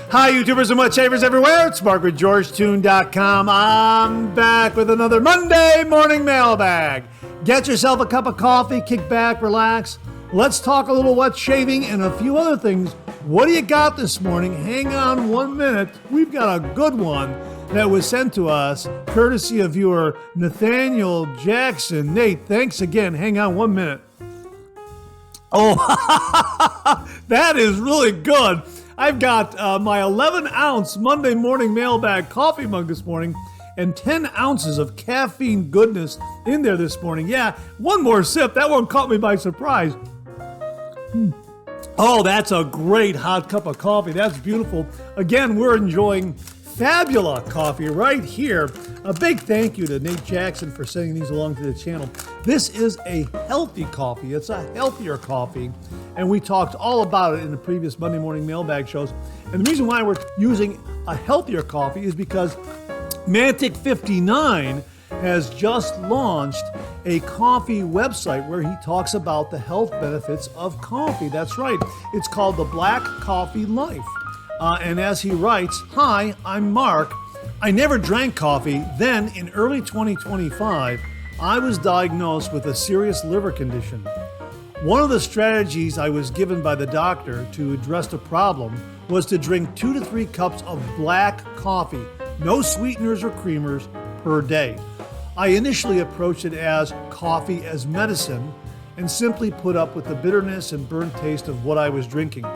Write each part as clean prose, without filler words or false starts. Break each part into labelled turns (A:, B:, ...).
A: Hi, YouTubers and whatchavers everywhere. It's Mark with Georgetoon.com. I'm back with another Monday morning mailbag. Get yourself a cup of coffee, kick back, relax. Let's talk a little wet shaving and a few other things. What do you got this morning? Hang on 1 minute. We've got a good one that was sent to us courtesy of viewer Nathaniel Jackson. Nate, thanks again. Hang on 1 minute. Oh, that is really good. I've got my 11-ounce Monday morning mailbag coffee mug this morning and 10 ounces of caffeine goodness in there this morning. Yeah, one more sip. That one caught me by surprise. Oh, that's a great hot cup of coffee. That's beautiful. Again, we're enjoying Fabula coffee right here. A big thank you to Nate Jackson for sending these along to the channel. This is a healthy coffee. It's a healthier coffee. And we talked all about it in the previous Monday morning mailbag shows. And the reason why we're using a healthier coffee is because Mantic 59 has just launched a coffee website where he talks about the health benefits of coffee. That's right. It's called The Black Coffee Life. And as he writes, "Hi, I'm Mark. I never drank coffee. Then in early 2025, I was diagnosed with a serious liver condition. One of the strategies I was given by the doctor to address the problem was to drink 2 to 3 cups of black coffee, no sweeteners or creamers, per day. I initially approached it as coffee as medicine and simply put up with the bitterness and burnt taste of what I was drinking.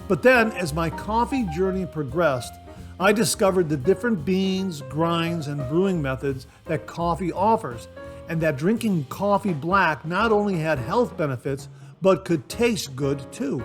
A: But then, as my coffee journey progressed, I discovered the different beans, grinds, and brewing methods that coffee offers, and that drinking coffee black not only had health benefits, but could taste good too."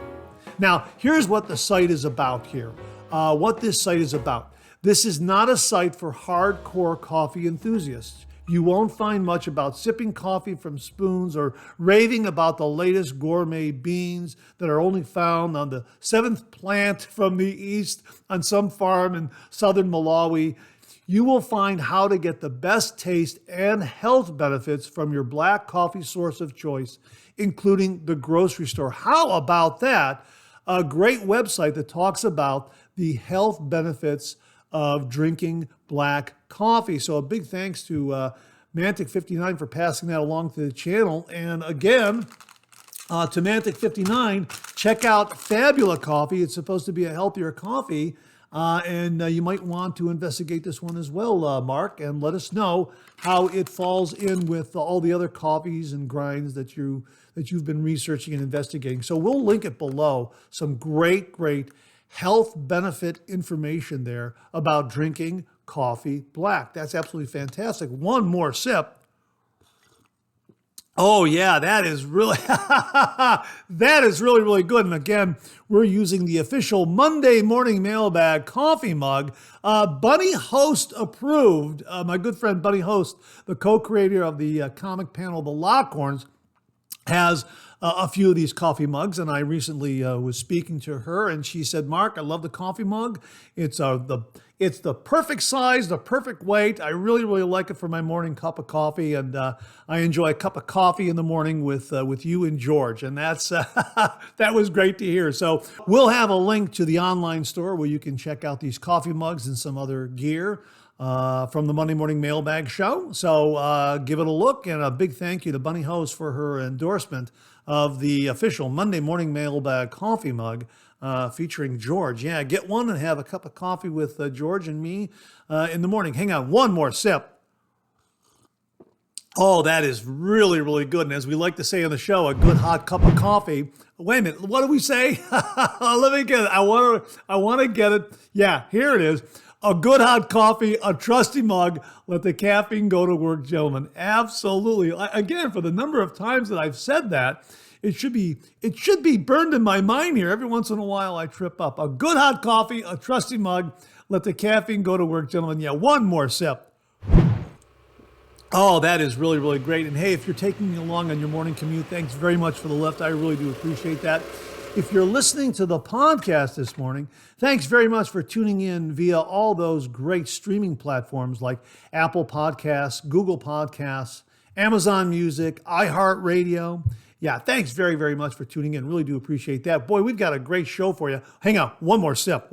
A: Now, here's what the site is about here. What this site is about. This is not a site for hardcore coffee enthusiasts. You won't find much about sipping coffee from spoons or raving about the latest gourmet beans that are only found on the 7th plant from the east on some farm in southern Malawi. You will find how to get the best taste and health benefits from your black coffee source of choice, including the grocery store. How about that? A great website that talks about the health benefits of drinking black coffee. So a big thanks to Mantic 59 for passing that along to the channel. And again, to Mantic 59, check out Fabula Coffee. It's supposed to be a healthier coffee. And you might want to investigate this one as well, Mark, and let us know how it falls in with all the other coffees and grinds that you've been researching and investigating. So we'll link it below. Some great health benefit information there about drinking coffee black. That's absolutely fantastic. One more sip. Oh yeah, that is really really good. And again, we're using the official Monday morning mailbag coffee mug, Bunny Host approved. My good friend Bunny Host, the co-creator of the comic panel The Lockhorns, has a few of these coffee mugs, and I recently was speaking to her, and she said, "Mark, I love the coffee mug. It's the perfect size, the perfect weight. I really like it for my morning cup of coffee, and I enjoy a cup of coffee in the morning with you and George." And that's that was great to hear. So we'll have a link to the online store where you can check out these coffee mugs and some other gear from the Monday Morning Mailbag Show. So give it a look, and a big thank you to Bunny Host for her endorsement of the official Monday Morning Mailbag coffee mug featuring George. Yeah, get one and have a cup of coffee with George and me in the morning. Hang on, one more sip. Oh, that is really good. And as we like to say on the show, a good hot cup of coffee. Wait a minute, what do we say? Let me get it. I want to get it. Yeah, here it is. A good hot coffee, a trusty mug, let the caffeine go to work, gentlemen. Absolutely. Again, for the number of times that I've said that, it should be burned in my mind here. Every once in a while I trip up. A good hot coffee, a trusty mug, let the caffeine go to work, gentlemen. Yeah, one more sip. Oh, that is really great. And hey, if you're taking me along on your morning commute, thanks very much for the lift. I really do appreciate that. If you're listening to the podcast this morning, thanks very much for tuning in via all those great streaming platforms like Apple Podcasts, Google Podcasts, Amazon Music, iHeartRadio. Yeah, thanks very much for tuning in. Really do appreciate that. Boy, we've got a great show for you. Hang on, one more sip.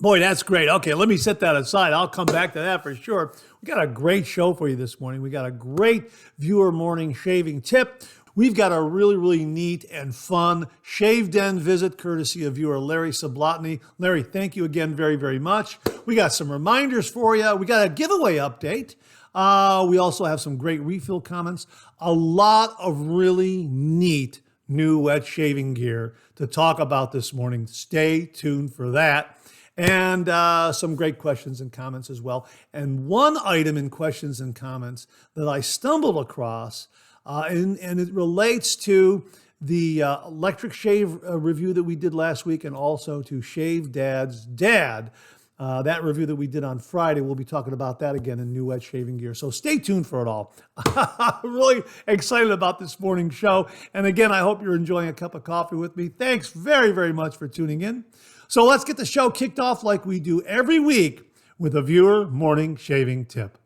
A: Boy, that's great. Okay, let me set that aside. I'll come back to that for sure. We got a great show for you this morning. We got a great viewer morning shaving tip. We've got a really, really neat and fun shave den visit courtesy of viewer Larry Sablotny. Larry, thank you again very, very much. We got some reminders for you. We got a giveaway update. We also have some great refill comments. A lot of really neat new wet shaving gear to talk about this morning. Stay tuned for that. And some great questions and comments as well. And one item in questions and comments that I stumbled across, and it relates to the electric shave review that we did last week, and also to Shave Dad's Dad. That review that we did on Friday, we'll be talking about that again in new wet shaving gear. So stay tuned for it all. I'm really excited about this morning's show. And again, I hope you're enjoying a cup of coffee with me. Thanks very, very much for tuning in. So let's get the show kicked off like we do every week with a viewer morning shaving tip.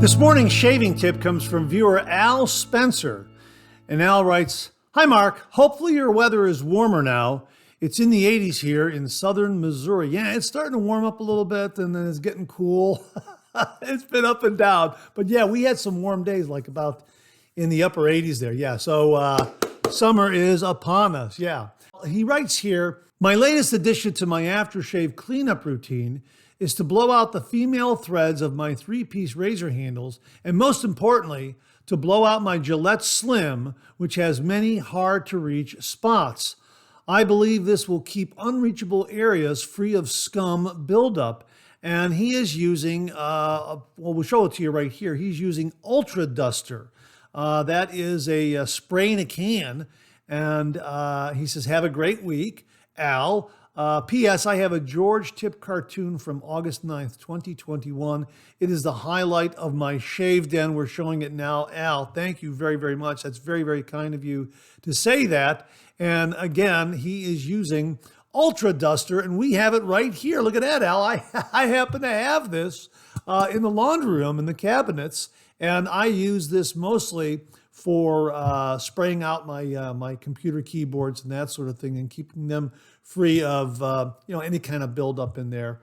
A: This morning's shaving tip comes from viewer Al Spencer. And Al writes, "Hi Mark, hopefully your weather is warmer now. It's in the 80s here in southern Missouri." Yeah, it's starting to warm up a little bit and then it's getting cool. It's been up and down. But yeah, we had some warm days like about in the upper 80s there. Yeah, so summer is upon us. Yeah. He writes here, "My latest addition to my aftershave cleanup routine is to blow out the female threads of my 3-piece razor handles, and most importantly, to blow out my Gillette Slim, which has many hard-to-reach spots. I believe this will keep unreachable areas free of scum buildup." And he is using, well, we'll show it to you right here. He's using Ultra Duster. That is a spray in a can. And he says, "Have a great week, Al. P.S. I have a George tip cartoon from August 9th, 2021. It is the highlight of my shave den. We're showing it now." Al, thank you very, very much. That's very, very kind of you to say that. And again, he is using Ultra Duster, and we have it right here. Look at that, Al. I happen to have this in the laundry room in the cabinets, and I use this mostly for spraying out my computer keyboards and that sort of thing, and keeping them free of any kind of buildup in there,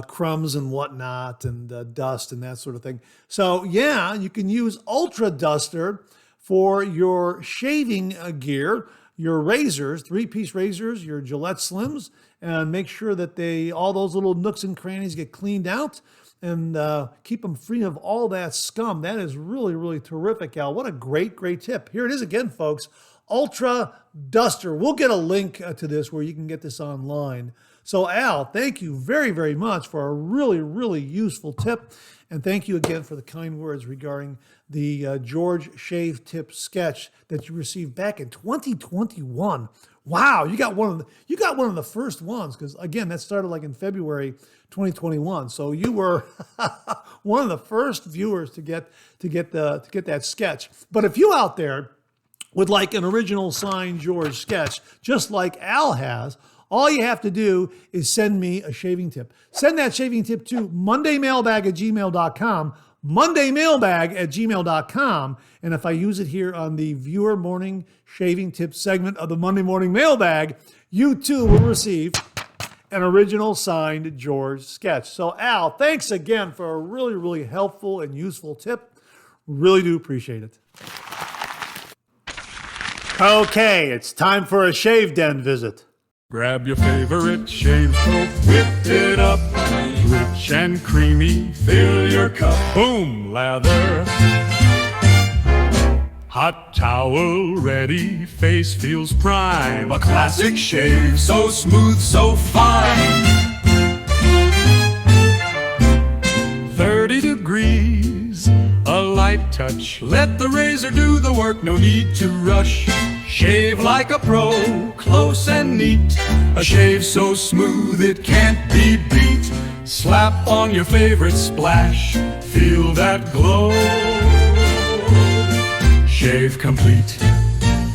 A: crumbs and whatnot, and dust and that sort of thing. So yeah, you can use Ultra Duster for your shaving gear, your razors, 3-piece razors, your Gillette Slims, and make sure that all those little nooks and crannies get cleaned out, and keep them free of all that scum. That is really, really terrific, Al. What a great, great tip. Here it is again, folks. Ultra Duster. We'll get a link to this where you can get this online. So Al, thank you very, very much for a really, really useful tip. And thank you again for the kind words regarding the George Shave Tip sketch that you received back in 2021. Wow, you got one of the first ones, because again, that started like in February 2021. So you were one of the first viewers to get that sketch. But if you out there would like an original signed George sketch, just like Al has, all you have to do is send me a shaving tip. Send that shaving tip to mondaymailbag@gmail.com, mondaymailbag@gmail.com. And if I use it here on the viewer morning shaving tip segment of the Monday Morning Mailbag, you too will receive an original signed George sketch. So Al, thanks again for a really, really helpful and useful tip. Really do appreciate it. Okay, it's time for a shave den visit.
B: Grab your favorite shave soap, whip it up, rich and creamy, fill your cup. Boom, lather. Hot towel ready, face feels prime. A classic shave, so smooth, so fine. 30 degrees, a light touch. Let the razor do the work, no need to rush. Shave like a pro, close and neat. A shave so smooth it can't be beat. Slap on your favorite splash, feel that glow. Shave complete,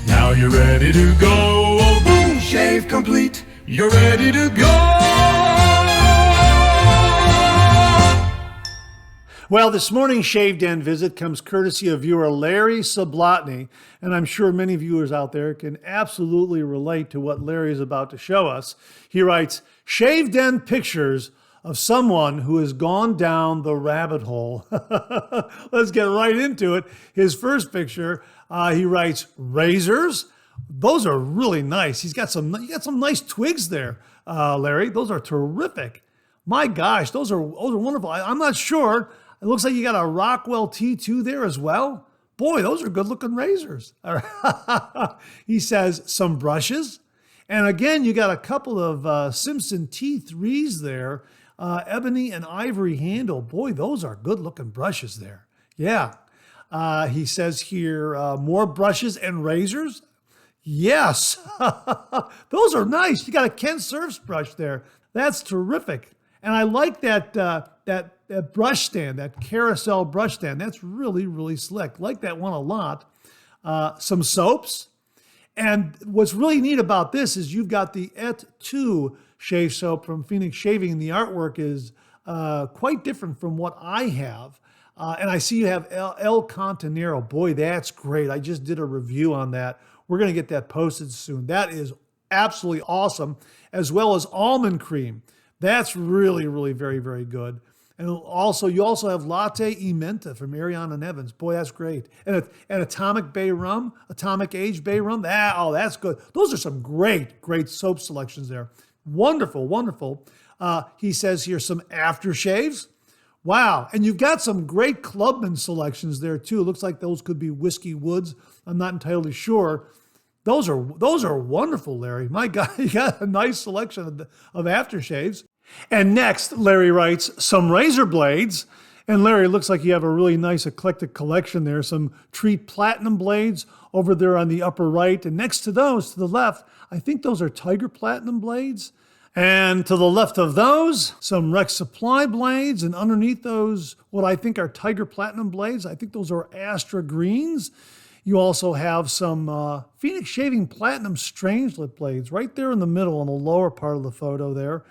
B: now you're ready to go. Oh, boom, shave complete, you're ready to go.
A: Well, this morning's Shave Den visit comes courtesy of viewer Larry Sublotny, and I'm sure many viewers out there can absolutely relate to what Larry is about to show us. He writes, Shave Den pictures of someone who has gone down the rabbit hole. Let's get right into it. His first picture, he writes, razors. Those are really nice. You got some nice twigs there, Larry. Those are terrific. My gosh, those are wonderful. I'm not sure. It looks like you got a Rockwell T2 there as well. Boy, those are good looking razors. He says some brushes. And again, you got a couple of Simpson T3s there, ebony and ivory handle. Boy, those are good looking brushes there. Yeah. He says here, more brushes and razors. Yes. Those are nice. You got a Ken Surfs brush there. That's terrific. And I like that brush stand, that carousel brush stand. That's really, really slick. Like that one a lot. Some soaps. And what's really neat about this is you've got the Et2 shave soap from Phoenix Shaving, and the artwork is quite different from what I have. And I see you have El Cantonero. Boy, that's great. I just did a review on that. We're going to get that posted soon. That is absolutely awesome, as well as almond cream. That's really, really very, very good. And also, you also have Latte E Menta from Ariana and Evans. Boy, that's great. And Atomic Bay Rum, Atomic Age Bay Rum. That's good. Those are some great, great soap selections there. Wonderful, wonderful. He says here some aftershaves. Wow. And you've got some great Clubman selections there too. It looks like those could be Whiskey Woods. I'm not entirely sure. Those are wonderful, Larry. My God, you got a nice selection of aftershaves. And next, Larry writes, some razor blades. And Larry, it looks like you have a really nice eclectic collection there. Some Treat Platinum blades over there on the upper right. And next to those, to the left, I think those are Tiger Platinum blades. And to the left of those, some Rex Supply blades. And underneath those, what I think are Tiger Platinum blades. I think those are Astra Greens. You also have some Phoenix Shaving Platinum Strangelet blades right there in the middle on the lower part of the photo there.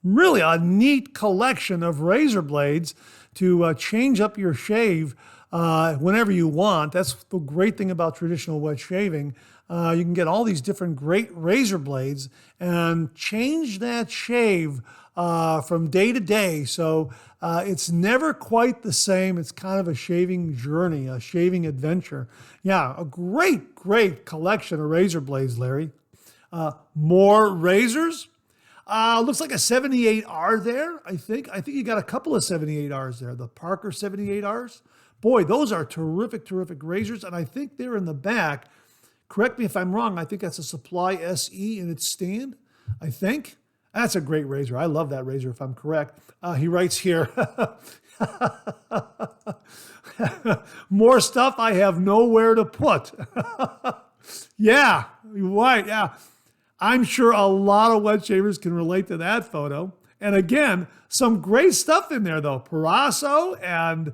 A: Really a neat collection of razor blades to change up your shave whenever you want. That's the great thing about traditional wet shaving. You can get all these different great razor blades and change that shave from day to day. So it's never quite the same. It's kind of a shaving journey, a shaving adventure. Yeah, a great, great collection of razor blades, Larry. More razors. Looks like a 78R there, I think. I think you got a couple of 78Rs there. The Parker 78Rs. Boy, those are terrific, terrific razors. And I think they're in the back. Correct me if I'm wrong. I think that's a Supply SE in its stand, I think. That's a great razor. I love that razor if I'm correct. He writes here, more stuff I have nowhere to put. Yeah, right, yeah. I'm sure a lot of wet shavers can relate to that photo. And again, some great stuff in there though. Parasso and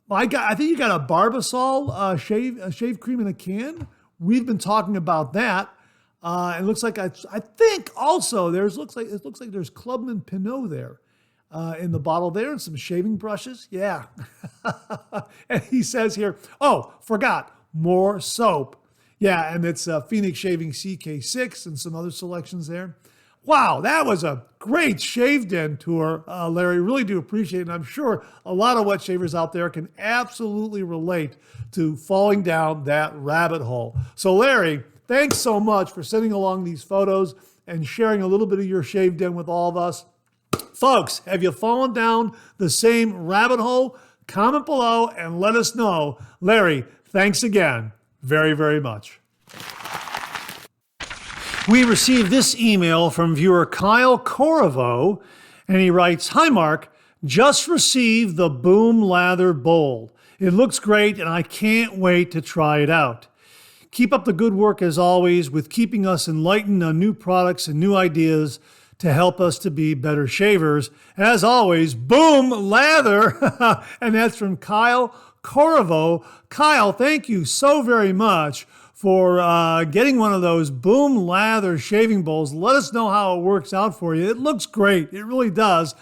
A: I think you got a Barbasol shave cream in a can. We've been talking about that. It looks like I think also it looks like there's Clubman Pinot there in the bottle there, and some shaving brushes. Yeah. And he says here, oh, forgot, more soap. Yeah, and it's Phoenix Shaving CK6 and some other selections there. Wow, that was a great Shave Den tour, Larry. Really do appreciate it. And I'm sure a lot of wet shavers out there can absolutely relate to falling down that rabbit hole. So, Larry, thanks so much for sending along these photos and sharing a little bit of your Shave Den with all of us. Folks, have you fallen down the same rabbit hole? Comment below and let us know. Larry, thanks again very, very much. We received this email from viewer Kyle Corriveau, and he writes, hi, Mark. Just received the Boom Lather Bowl. It looks great, and I can't wait to try it out. Keep up the good work, as always, with keeping us enlightened on new products and new ideas to help us to be better shavers. As always, Boom Lather. And that's from Kyle Corriveau. Kyle, thank you so very much for getting one of those Boom Lather shaving bowls. Let us know how it works out for you. It looks great. It really does.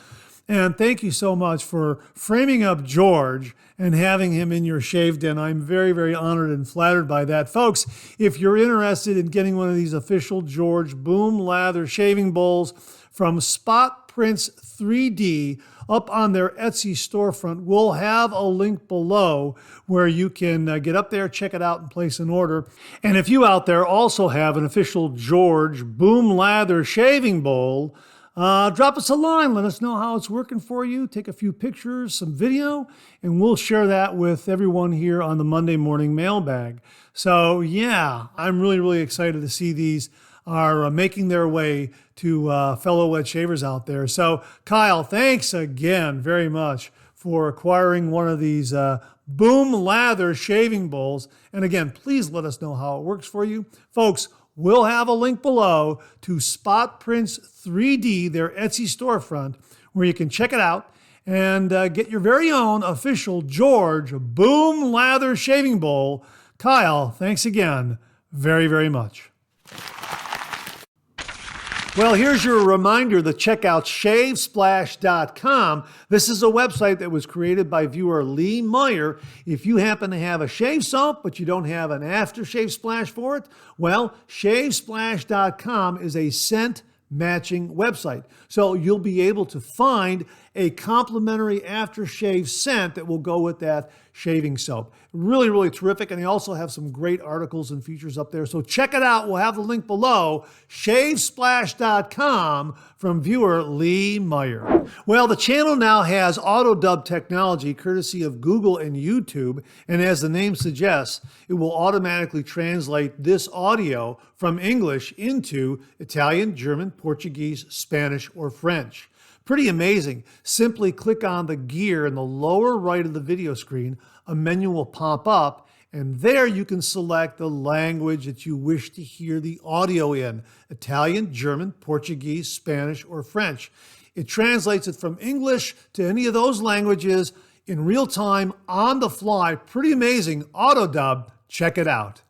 A: And thank you so much for framing up George and having him in your shave den. I'm very, very honored and flattered by that. Folks, if you're interested in getting one of these official George Boom Lather shaving bowls from Spot Prints 3D up on their Etsy storefront, we'll have a link below where you can get up there, check it out, and place an order. And if you out there also have an official George Boom Lather shaving bowl, drop us a line. Let us know how it's working for you. Take a few pictures, some video, and we'll share that with everyone here on the Monday Morning Mailbag. So yeah, I'm really, really excited to see these are making their way to fellow wet shavers out there. So Kyle, thanks again very much for acquiring one of these Boom Lather shaving bowls. And again, please let us know how it works for you. Folks, we'll have a link below to Spot Prints 3D, their Etsy storefront, where you can check it out and get your very own official George Boom Lather shaving bowl. Kyle, thanks again very, very much. Well, here's your reminder to check out shavesplash.com. This is a website that was created by viewer Lee Meyer. If you happen to have a shave soap, but you don't have an aftershave splash for it, well, shavesplash.com is a scent matching website. So you'll be able to find a complimentary aftershave scent that will go with that shaving soap. Really, really terrific. And they also have some great articles and features up there. So check it out. We'll have the link below, shavesplash.com, from viewer Lee Meyer. Well, the channel now has auto dub technology courtesy of Google and YouTube. And as the name suggests, it will automatically translate this audio from English into Italian, German, Portuguese, Spanish, or French. Pretty amazing. Simply click on the gear in the lower right of the video screen. A menu will pop up, and there you can select the language that you wish to hear the audio in: Italian, German, Portuguese, Spanish, or French. It translates it from English to any of those languages in real time, on the fly. Pretty amazing. Auto dub. Check it out.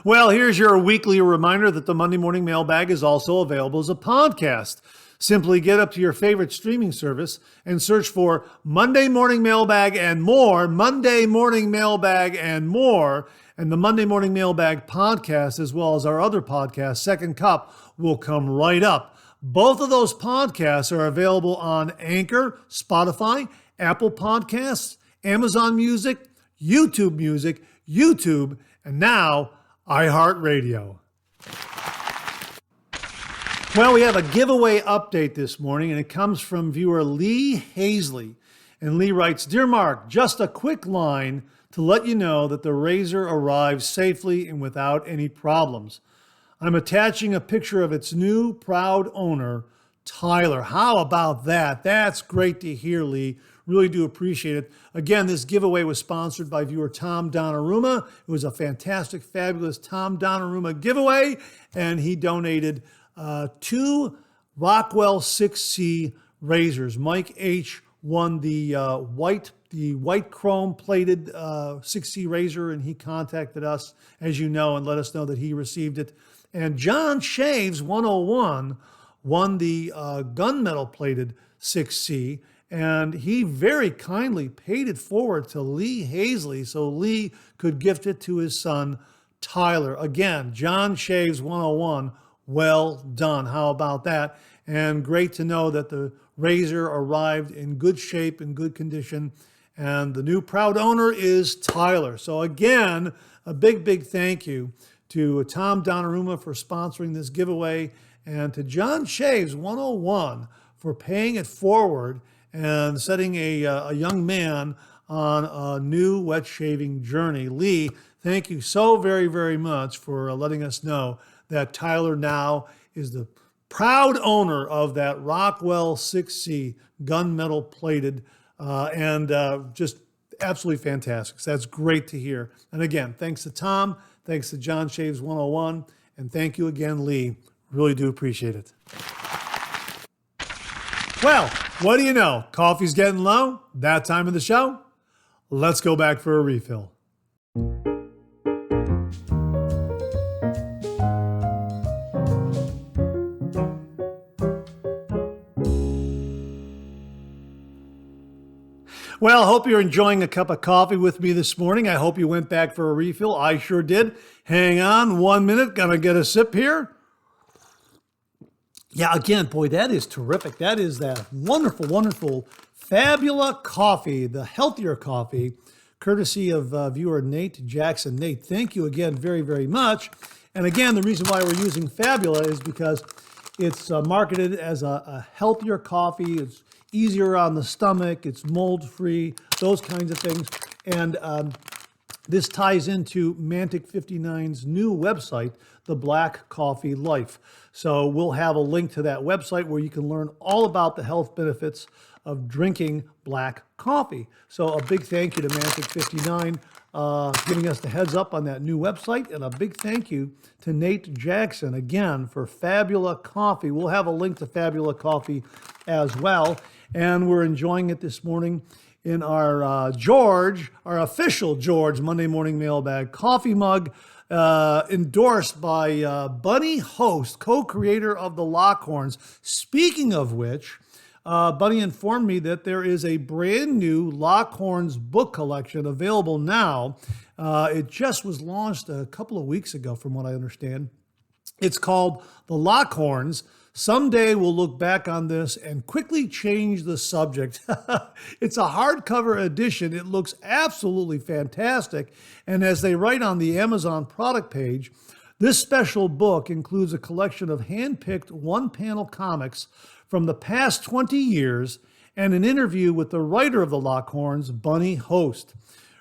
A: Well, here's your weekly reminder that the Monday Morning Mailbag is also available as a podcast. Simply get up to your favorite streaming service and search for Monday Morning Mailbag and more, Monday Morning Mailbag and more, and the Monday Morning Mailbag podcast, as well as our other podcast, Second Cup, will come right up. Both of those podcasts are available on Anchor, Spotify, Apple Podcasts, Amazon Music, YouTube, and now iHeartRadio. Well, we have a giveaway update this morning, and it comes from viewer Lee Hazley. And Lee writes, "Dear Mark, just a quick line to let you know that the razor arrived safely and without any problems. I'm attaching a picture of its new proud owner, Tyler." How about that? That's great to hear, Lee. Really do appreciate it. Again, this giveaway was sponsored by viewer Tom Donnarumma. It was a fantastic, fabulous Tom Donnarumma giveaway, and he donated 2 Rockwell 6C razors. Mike H. won the white chrome plated 6C razor, and he contacted us, as you know, and let us know that he received it. And John Shaves 101 won the gunmetal plated 6C, and he very kindly paid it forward to Lee Hazley so Lee could gift it to his son, Tyler. Again, John Shaves 101, well done. How about that? And great to know that the razor arrived in good shape, in good condition, and the new proud owner is Tyler. So again, a big, big thank you to Tom Donnarumma for sponsoring this giveaway, and to John Shaves 101 for paying it forward and setting a young man on a new wet shaving journey. Lee, thank you so very, very much for letting us know that Tyler now is the proud owner of that Rockwell 6C gunmetal plated, and just absolutely fantastic. So that's great to hear. And again, thanks to Tom, thanks to John Shaves 101, and thank you again, Lee. Really do appreciate it. Well, what do you know? Coffee's getting low. That time of the show. Let's go back for a refill. Well, hope you're enjoying a cup of coffee with me this morning. I hope you went back for a refill. I sure did. Hang on 1 minute. Gonna get a sip here. Yeah, again, boy, that is terrific. That is that wonderful, wonderful Fabula coffee, the healthier coffee, courtesy of viewer Nate Jackson. Nate, thank you again very, very much. And again, the reason why we're using Fabula is because it's marketed as a healthier coffee. It's easier on the stomach. It's mold-free, those kinds of things. And this ties into Mantic 59's new website, The Black Coffee Life. So we'll have a link to that website where you can learn all about the health benefits of drinking black coffee. So a big thank you to Mantic 59 giving us the heads up on that new website, and a big thank you to Nate Jackson again for Fabula Coffee. We'll have a link to Fabula Coffee as well, and we're enjoying it this morning in our our official George Monday Morning Mailbag coffee mug, endorsed by Bunny Host, co-creator of the Lockhorns. Speaking of which, Bunny informed me that there is a brand new Lockhorns book collection available now. It just was launched a couple of weeks ago, from what I understand. It's called The Lockhorns. Someday we'll look back on this and quickly change the subject. It's a hardcover edition. It looks absolutely fantastic. And as they write on the Amazon product page, this special book includes a collection of hand-picked one-panel comics from the past 20 years and an interview with the writer of the Lockhorns, Bunny Host.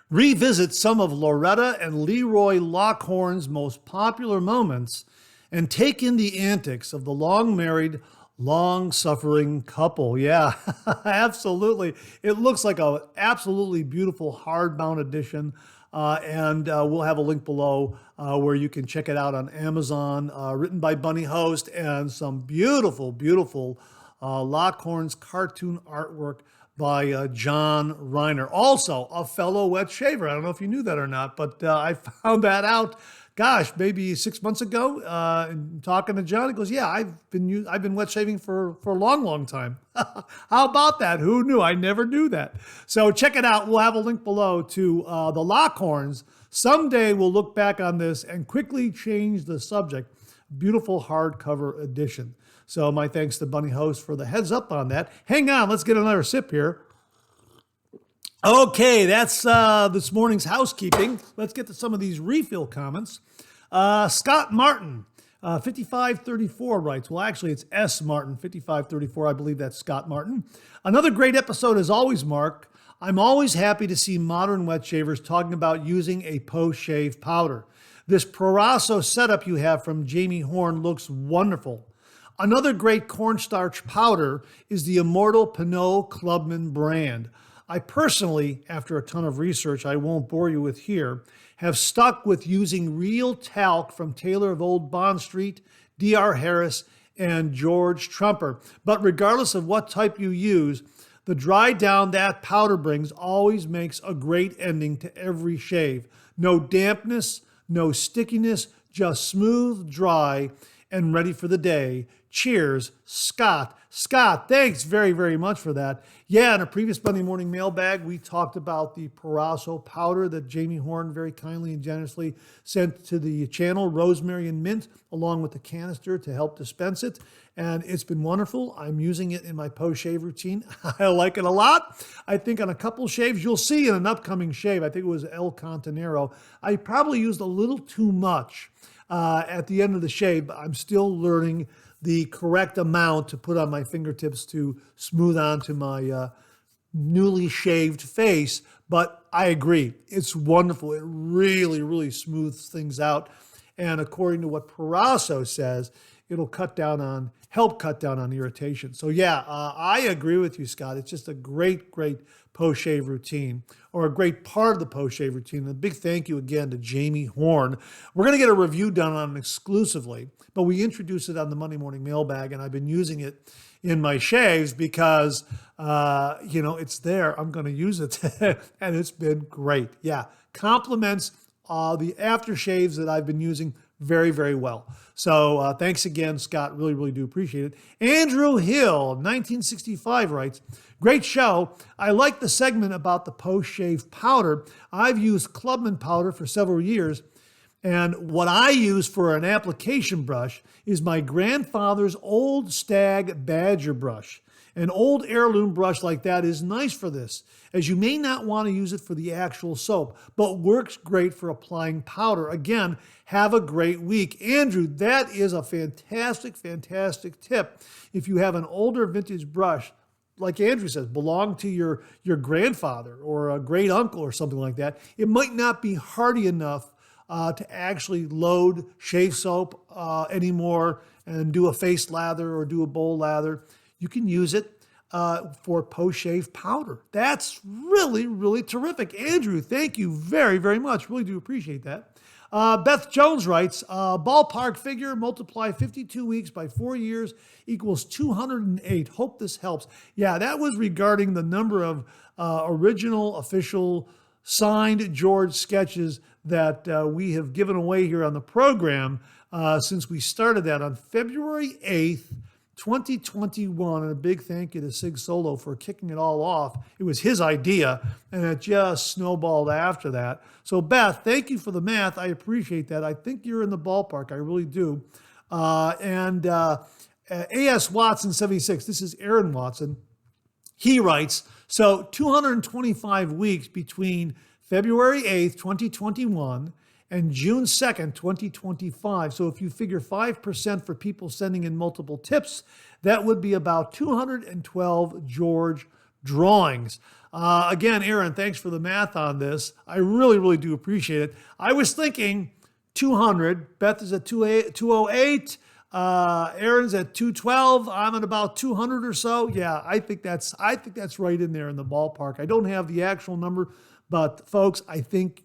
A: Revisit some of Loretta and Leroy Lockhorn's most popular moments and take in the antics of the long-married, long-suffering couple. Yeah, absolutely. It looks like an absolutely beautiful hardbound edition, and we'll have a link below where you can check it out on Amazon, written by Bunny Host, and some beautiful, beautiful Lockhorns cartoon artwork by John Reiner, also a fellow wet shaver. I don't know if you knew that or not, but I found that out, gosh, maybe 6 months ago. Talking to John, he goes, "Yeah, I've been wet shaving for a long, long time." How about that? Who knew? I never knew that. So check it out. We'll have a link below to the Lockhorns. Someday we'll look back on this and quickly change the subject. Beautiful hardcover edition. So my thanks to Bunny Host for the heads up on that. Hang on, let's get another sip here. Okay, that's this morning's housekeeping. Let's get to some of these refill comments. Scott Martin, 5534 writes, well, actually it's S. Martin, 5534. I believe that's Scott Martin. Another great episode as always, Mark. I'm always happy to see modern wet shavers talking about using a post-shave powder. This Proraso setup you have from Jamie Horn looks wonderful. Another great cornstarch powder is the Immortal Pinot Clubman brand. I personally, after a ton of research I won't bore you with here, have stuck with using real talc from Taylor of Old Bond Street, D.R. Harris, and George Trumper. But regardless of what type you use, the dry down that powder brings always makes a great ending to every shave. No dampness, no stickiness, just smooth, dry, and ready for the day. Cheers, Scott. Scott, thanks very, very much for that. Yeah, in a previous Monday Morning Mailbag, we talked about the Proraso powder that Jamie Horn very kindly and generously sent to the channel, rosemary and mint, along with the canister to help dispense it. And it's been wonderful. I'm using it in my post-shave routine. I like it a lot. I think on a couple shaves, you'll see in an upcoming shave, I think it was El Cantanero, I probably used a little too much at the end of the shave, but I'm still learning the correct amount to put on my fingertips to smooth onto my newly shaved face. But I agree, it's wonderful. It really, really smooths things out. And according to what Proraso says, it'll help cut down on irritation. So yeah, I agree with you, Scott. It's just a great, great post-shave routine, or a great part of the post-shave routine. And a big thank you again to Jamie Horn. We're going to get a review done on it exclusively, but we introduced it on the Monday Morning Mailbag, and I've been using it in my shaves because, it's there. I'm going to use it, and it's been great. Yeah, compliments the aftershaves that I've been using very, very well. So thanks again, Scott. Really, really do appreciate it. Andrew Hill, 1965, writes, great show. I like the segment about the post-shave powder. I've used Clubman powder for several years, and what I use for an application brush is my grandfather's old Stag Badger brush. An old heirloom brush like that is nice for this, as you may not want to use it for the actual soap, but works great for applying powder. Again, have a great week. Andrew, that is a fantastic, fantastic tip. If you have an older vintage brush, like Andrew says, belong to your grandfather or a great uncle or something like that, it might not be hardy enough to actually load shave soap anymore and do a face lather or do a bowl lather. You can use it for post-shave powder. That's really, really terrific. Andrew, thank you very, very much. Really do appreciate that. Beth Jones writes, ballpark figure, multiply 52 weeks by 4 years equals 208. Hope this helps. Yeah, that was regarding the number of original, official, signed George sketches that we have given away here on the program since we started that on February 8th, 2021, and a big thank you to Sig Solo for kicking it all off. It was his idea, and it just snowballed after that. So, Beth, thank you for the math. I appreciate that. I think you're in the ballpark. I really do. A.S. Watson, 76. This is Aaron Watson. He writes, so 225 weeks between February 8th, 2021, and June 2nd, 2025. So if you figure 5% for people sending in multiple tips, that would be about 212 George drawings. Again, Aaron, thanks for the math on this. I really, really do appreciate it. I was thinking 200. Beth is at 208. Aaron's at 212. I'm at about 200 or so. Yeah, I think that's right in there in the ballpark. I don't have the actual number, but folks, I think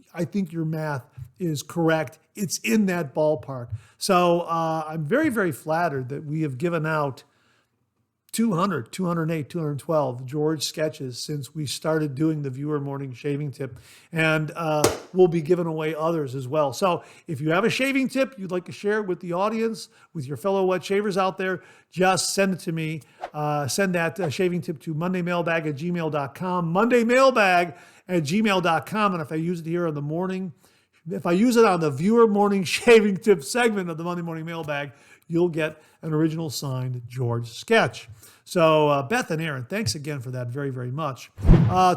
A: your math is correct. It's in that ballpark. So I'm very, very flattered that we have given out 200, 208, 212 George sketches since we started doing the viewer morning shaving tip. And we'll be giving away others as well. So if you have a shaving tip you'd like to share with the audience, with your fellow wet shavers out there, just send it to me. Send that shaving tip to mondaymailbag@gmail.com, mondaymailbag@gmail.com. And if I use it here in the morning, if I use it on the viewer morning shaving tip segment of the Monday Morning Mailbag, you'll get an original signed George sketch. So Beth and Aaron, thanks again for that very, very much.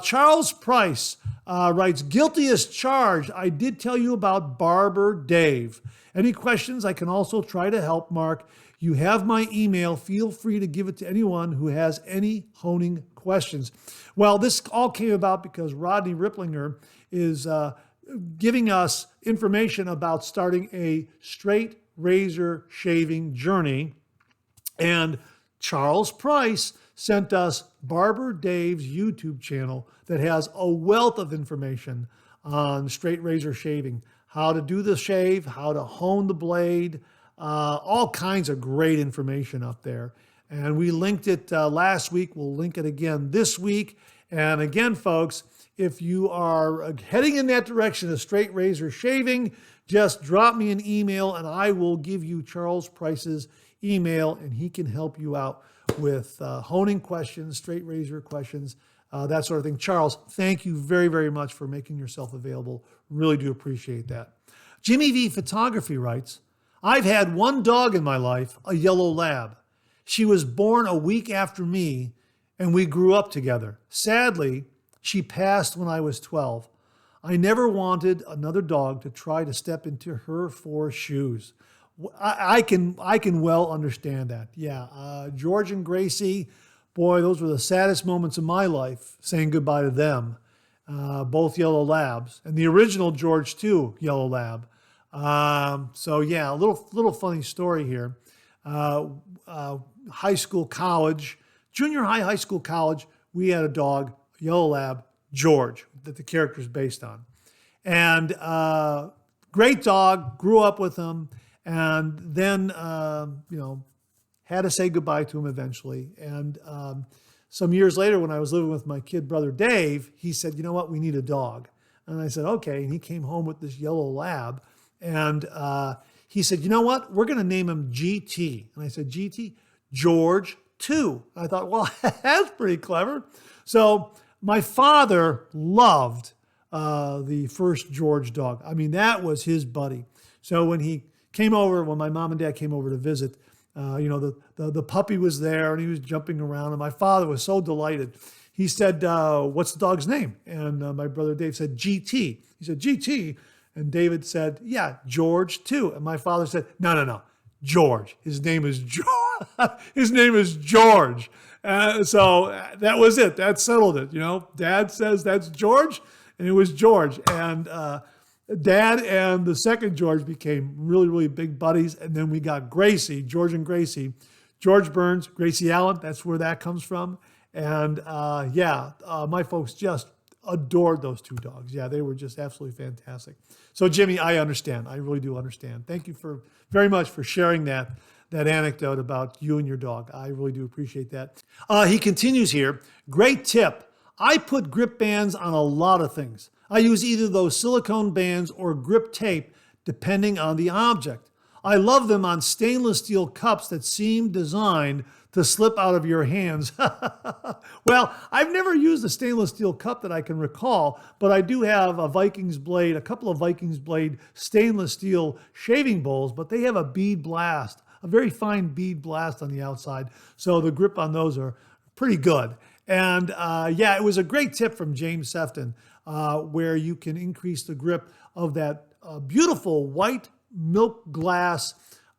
A: Charles Price writes, guilty as charged. I did tell you about Barber Dave. Any questions? I can also try to help, Mark. You have my email. Feel free to give it to anyone who has any honing questions. Well, this all came about because Rodney Ripplinger is giving us information about starting a straight razor shaving journey. And Charles Price sent us Barber Dave's YouTube channel that has a wealth of information on straight razor shaving, how to do the shave, how to hone the blade, all kinds of great information up there. And we linked it last week. We'll link it again this week. And again, folks, if you are heading in that direction of straight razor shaving, just drop me an email and I will give you Charles Price's email and he can help you out with honing questions, straight razor questions, that sort of thing. Charles, thank you very, very much for making yourself available. Really do appreciate that. Jimmy V Photography writes, I've had one dog in my life, a yellow lab. She was born a week after me and we grew up together. Sadly, she passed when I was 12. I never wanted another dog to try to step into her 4 shoes. I can well understand that. Yeah, George and Gracie, boy, those were the saddest moments of my life, saying goodbye to them. Both yellow labs, and the original George too, yellow lab. So yeah, a little funny story here. High school, college, junior high school, college, we had a dog, yellow lab, George, that the character is based on. And great dog, grew up with him, and then, had to say goodbye to him eventually. And some years later, when I was living with my kid brother Dave, he said, you know what, we need a dog. And I said, okay. And he came home with this yellow lab. And he said, you know what? We're going to name him GT. And I said, GT? George 2. I thought, well, that's pretty clever. So my father loved the first George dog. I mean, that was his buddy. So when my mom and dad came over to visit, the puppy was there and he was jumping around, and my father was so delighted. He said, what's the dog's name? And my brother Dave said, GT. He said, GT. And David said, yeah, George 2. And my father said, no, George. His name is George. His name is George. So that was it. That settled it. Dad says that's George, and it was George. And Dad and the second George became really, really big buddies. And then we got Gracie, George and Gracie. George Burns, Gracie Allen, that's where that comes from. And my folks just adored those two dogs. Yeah, they were just absolutely fantastic. So Jimmy, I understand. I really do understand. Thank you very much for sharing that anecdote about you and your dog. I really do appreciate that. He continues here. Great tip. I put grip bands on a lot of things. I use either those silicone bands or grip tape, depending on the object. I love them on stainless steel cups that seem designed to slip out of your hands. Well, I've never used a stainless steel cup that I can recall, but I do have a couple of Vikings blade stainless steel shaving bowls, but they have a bead blast, a very fine bead blast on the outside. So the grip on those are pretty good. And it was a great tip from James Sefton, where you can increase the grip of that beautiful white milk glass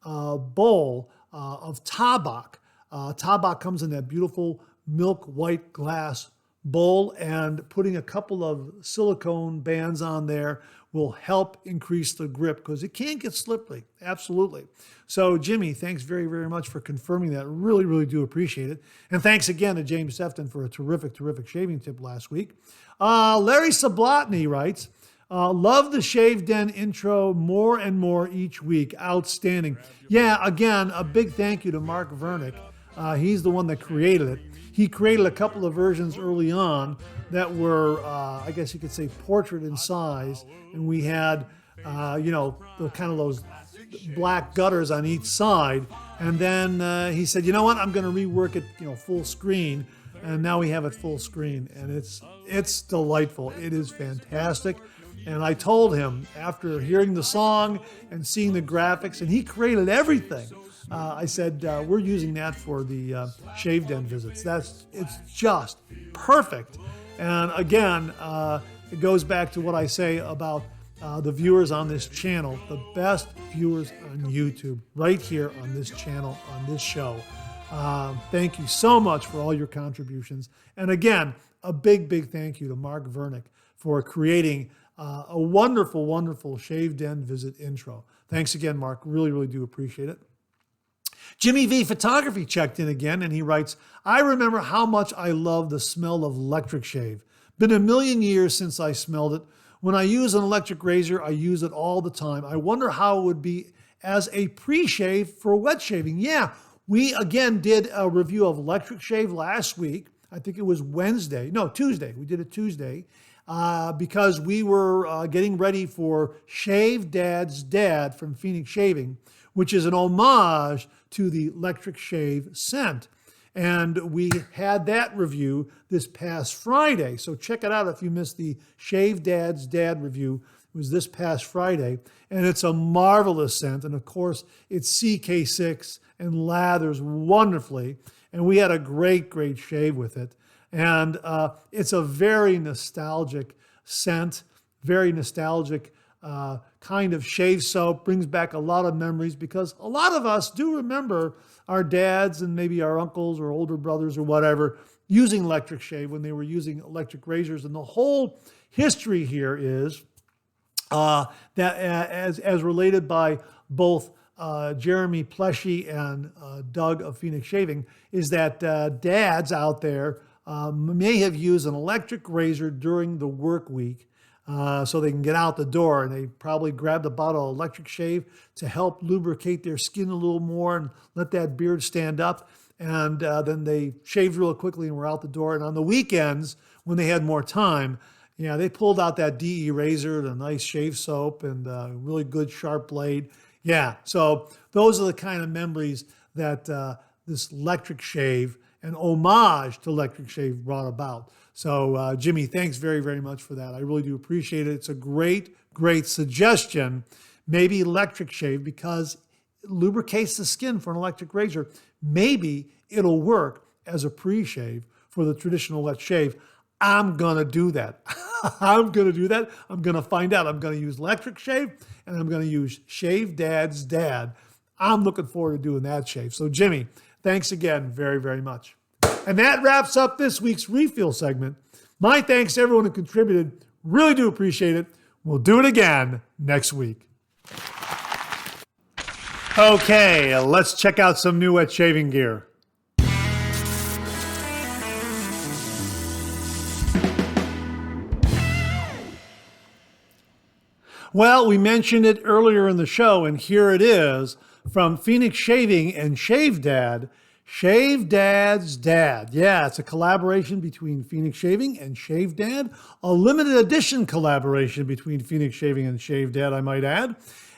A: bowl of Tabak. Tabak comes in that beautiful milk white glass bowl, and putting a couple of silicone bands on there will help increase the grip because it can get slippery. Absolutely. So Jimmy, thanks very, very much for confirming that. Really, really do appreciate it. And thanks again to James Sefton for a terrific, terrific shaving tip last week. Larry Sablotny writes, love the Shave Den intro more and more each week. Outstanding. Yeah, again, a big thank you to Mark Vernick. He's the one that created it. He created a couple of versions early on that were, I guess you could say, portrait in size. And we had, the kind of those black gutters on each side. And then he said, you know what, I'm going to rework it, full screen. And now we have it full screen. And it's delightful. It is fantastic. And I told him, after hearing the song and seeing the graphics, and he created everything, I said, we're using that for the Shave Den visits. It's just perfect. And again, it goes back to what I say about the viewers on this channel, the best viewers on YouTube, right here on this channel, on this show. Thank you so much for all your contributions. And again, a big, big thank you to Mark Vernick for creating a wonderful, wonderful Shave Den visit intro. Thanks again, Mark. Really, really do appreciate it. Jimmy V Photography checked in again, and he writes, I remember how much I love the smell of electric shave. Been a million years since I smelled it. When I use an electric razor, I use it all the time. I wonder how it would be as a pre-shave for wet shaving. Yeah, we again did a review of electric shave last week. I think it was Tuesday. We did it Tuesday because we were getting ready for Shave Dad's Dad from Phoenix Shaving, which is an homage to the electric shave scent. And we had that review this past Friday. So check it out if you missed the Shave Dad's Dad review. It was this past Friday. And it's a marvelous scent. And of course, it's CK6 and lathers wonderfully. And we had a great, great shave with it. And it's a very nostalgic scent, very nostalgic kind of shave soap, brings back a lot of memories because a lot of us do remember our dads and maybe our uncles or older brothers or whatever using electric shave when they were using electric razors. And the whole history here is that as related by both Jeremy Pleshy and Doug of Phoenix Shaving, is that dads out there may have used an electric razor during the work week so they can get out the door, and they probably grabbed a bottle of electric shave to help lubricate their skin a little more and let that beard stand up. And then they shaved real quickly and were out the door. And on the weekends, when they had more time, they pulled out that DE razor, the nice shave soap, and a really good sharp blade. Yeah, so those are the kind of memories that this electric shave, an homage to electric shave, brought about. So, Jimmy, thanks very, very much for that. I really do appreciate it. It's a great, great suggestion. Maybe electric shave, because it lubricates the skin for an electric razor. Maybe it'll work as a pre-shave for the traditional wet shave. I'm going to do that. I'm going to do that. I'm going to find out. I'm going to use electric shave, and I'm going to use Shave Dad's Dad. I'm looking forward to doing that shave. So, Jimmy, thanks again very, very much. And that wraps up this week's refill segment. My thanks to everyone who contributed. Really do appreciate it. We'll do it again next week. Okay, let's check out some new wet shaving gear. Well, we mentioned it earlier in the show, and here it is from Phoenix Shaving and Shave Dad, Shave Dad's Dad. Yeah, it's a collaboration between Phoenix Shaving and Shave Dad, a limited edition collaboration between Phoenix Shaving and Shave Dad, I might add.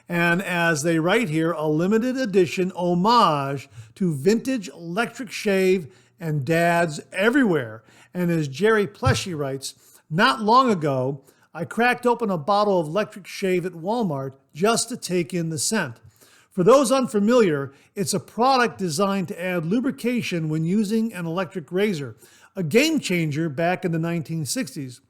A: And as they write here, a limited edition homage to vintage electric shave and dads everywhere. And as Jerry Pleshy writes, not long ago, I cracked open a bottle of electric shave at Walmart just to take in the scent. For those unfamiliar, it's a product designed to add lubrication when using an electric razor, a game changer back in the 1960s.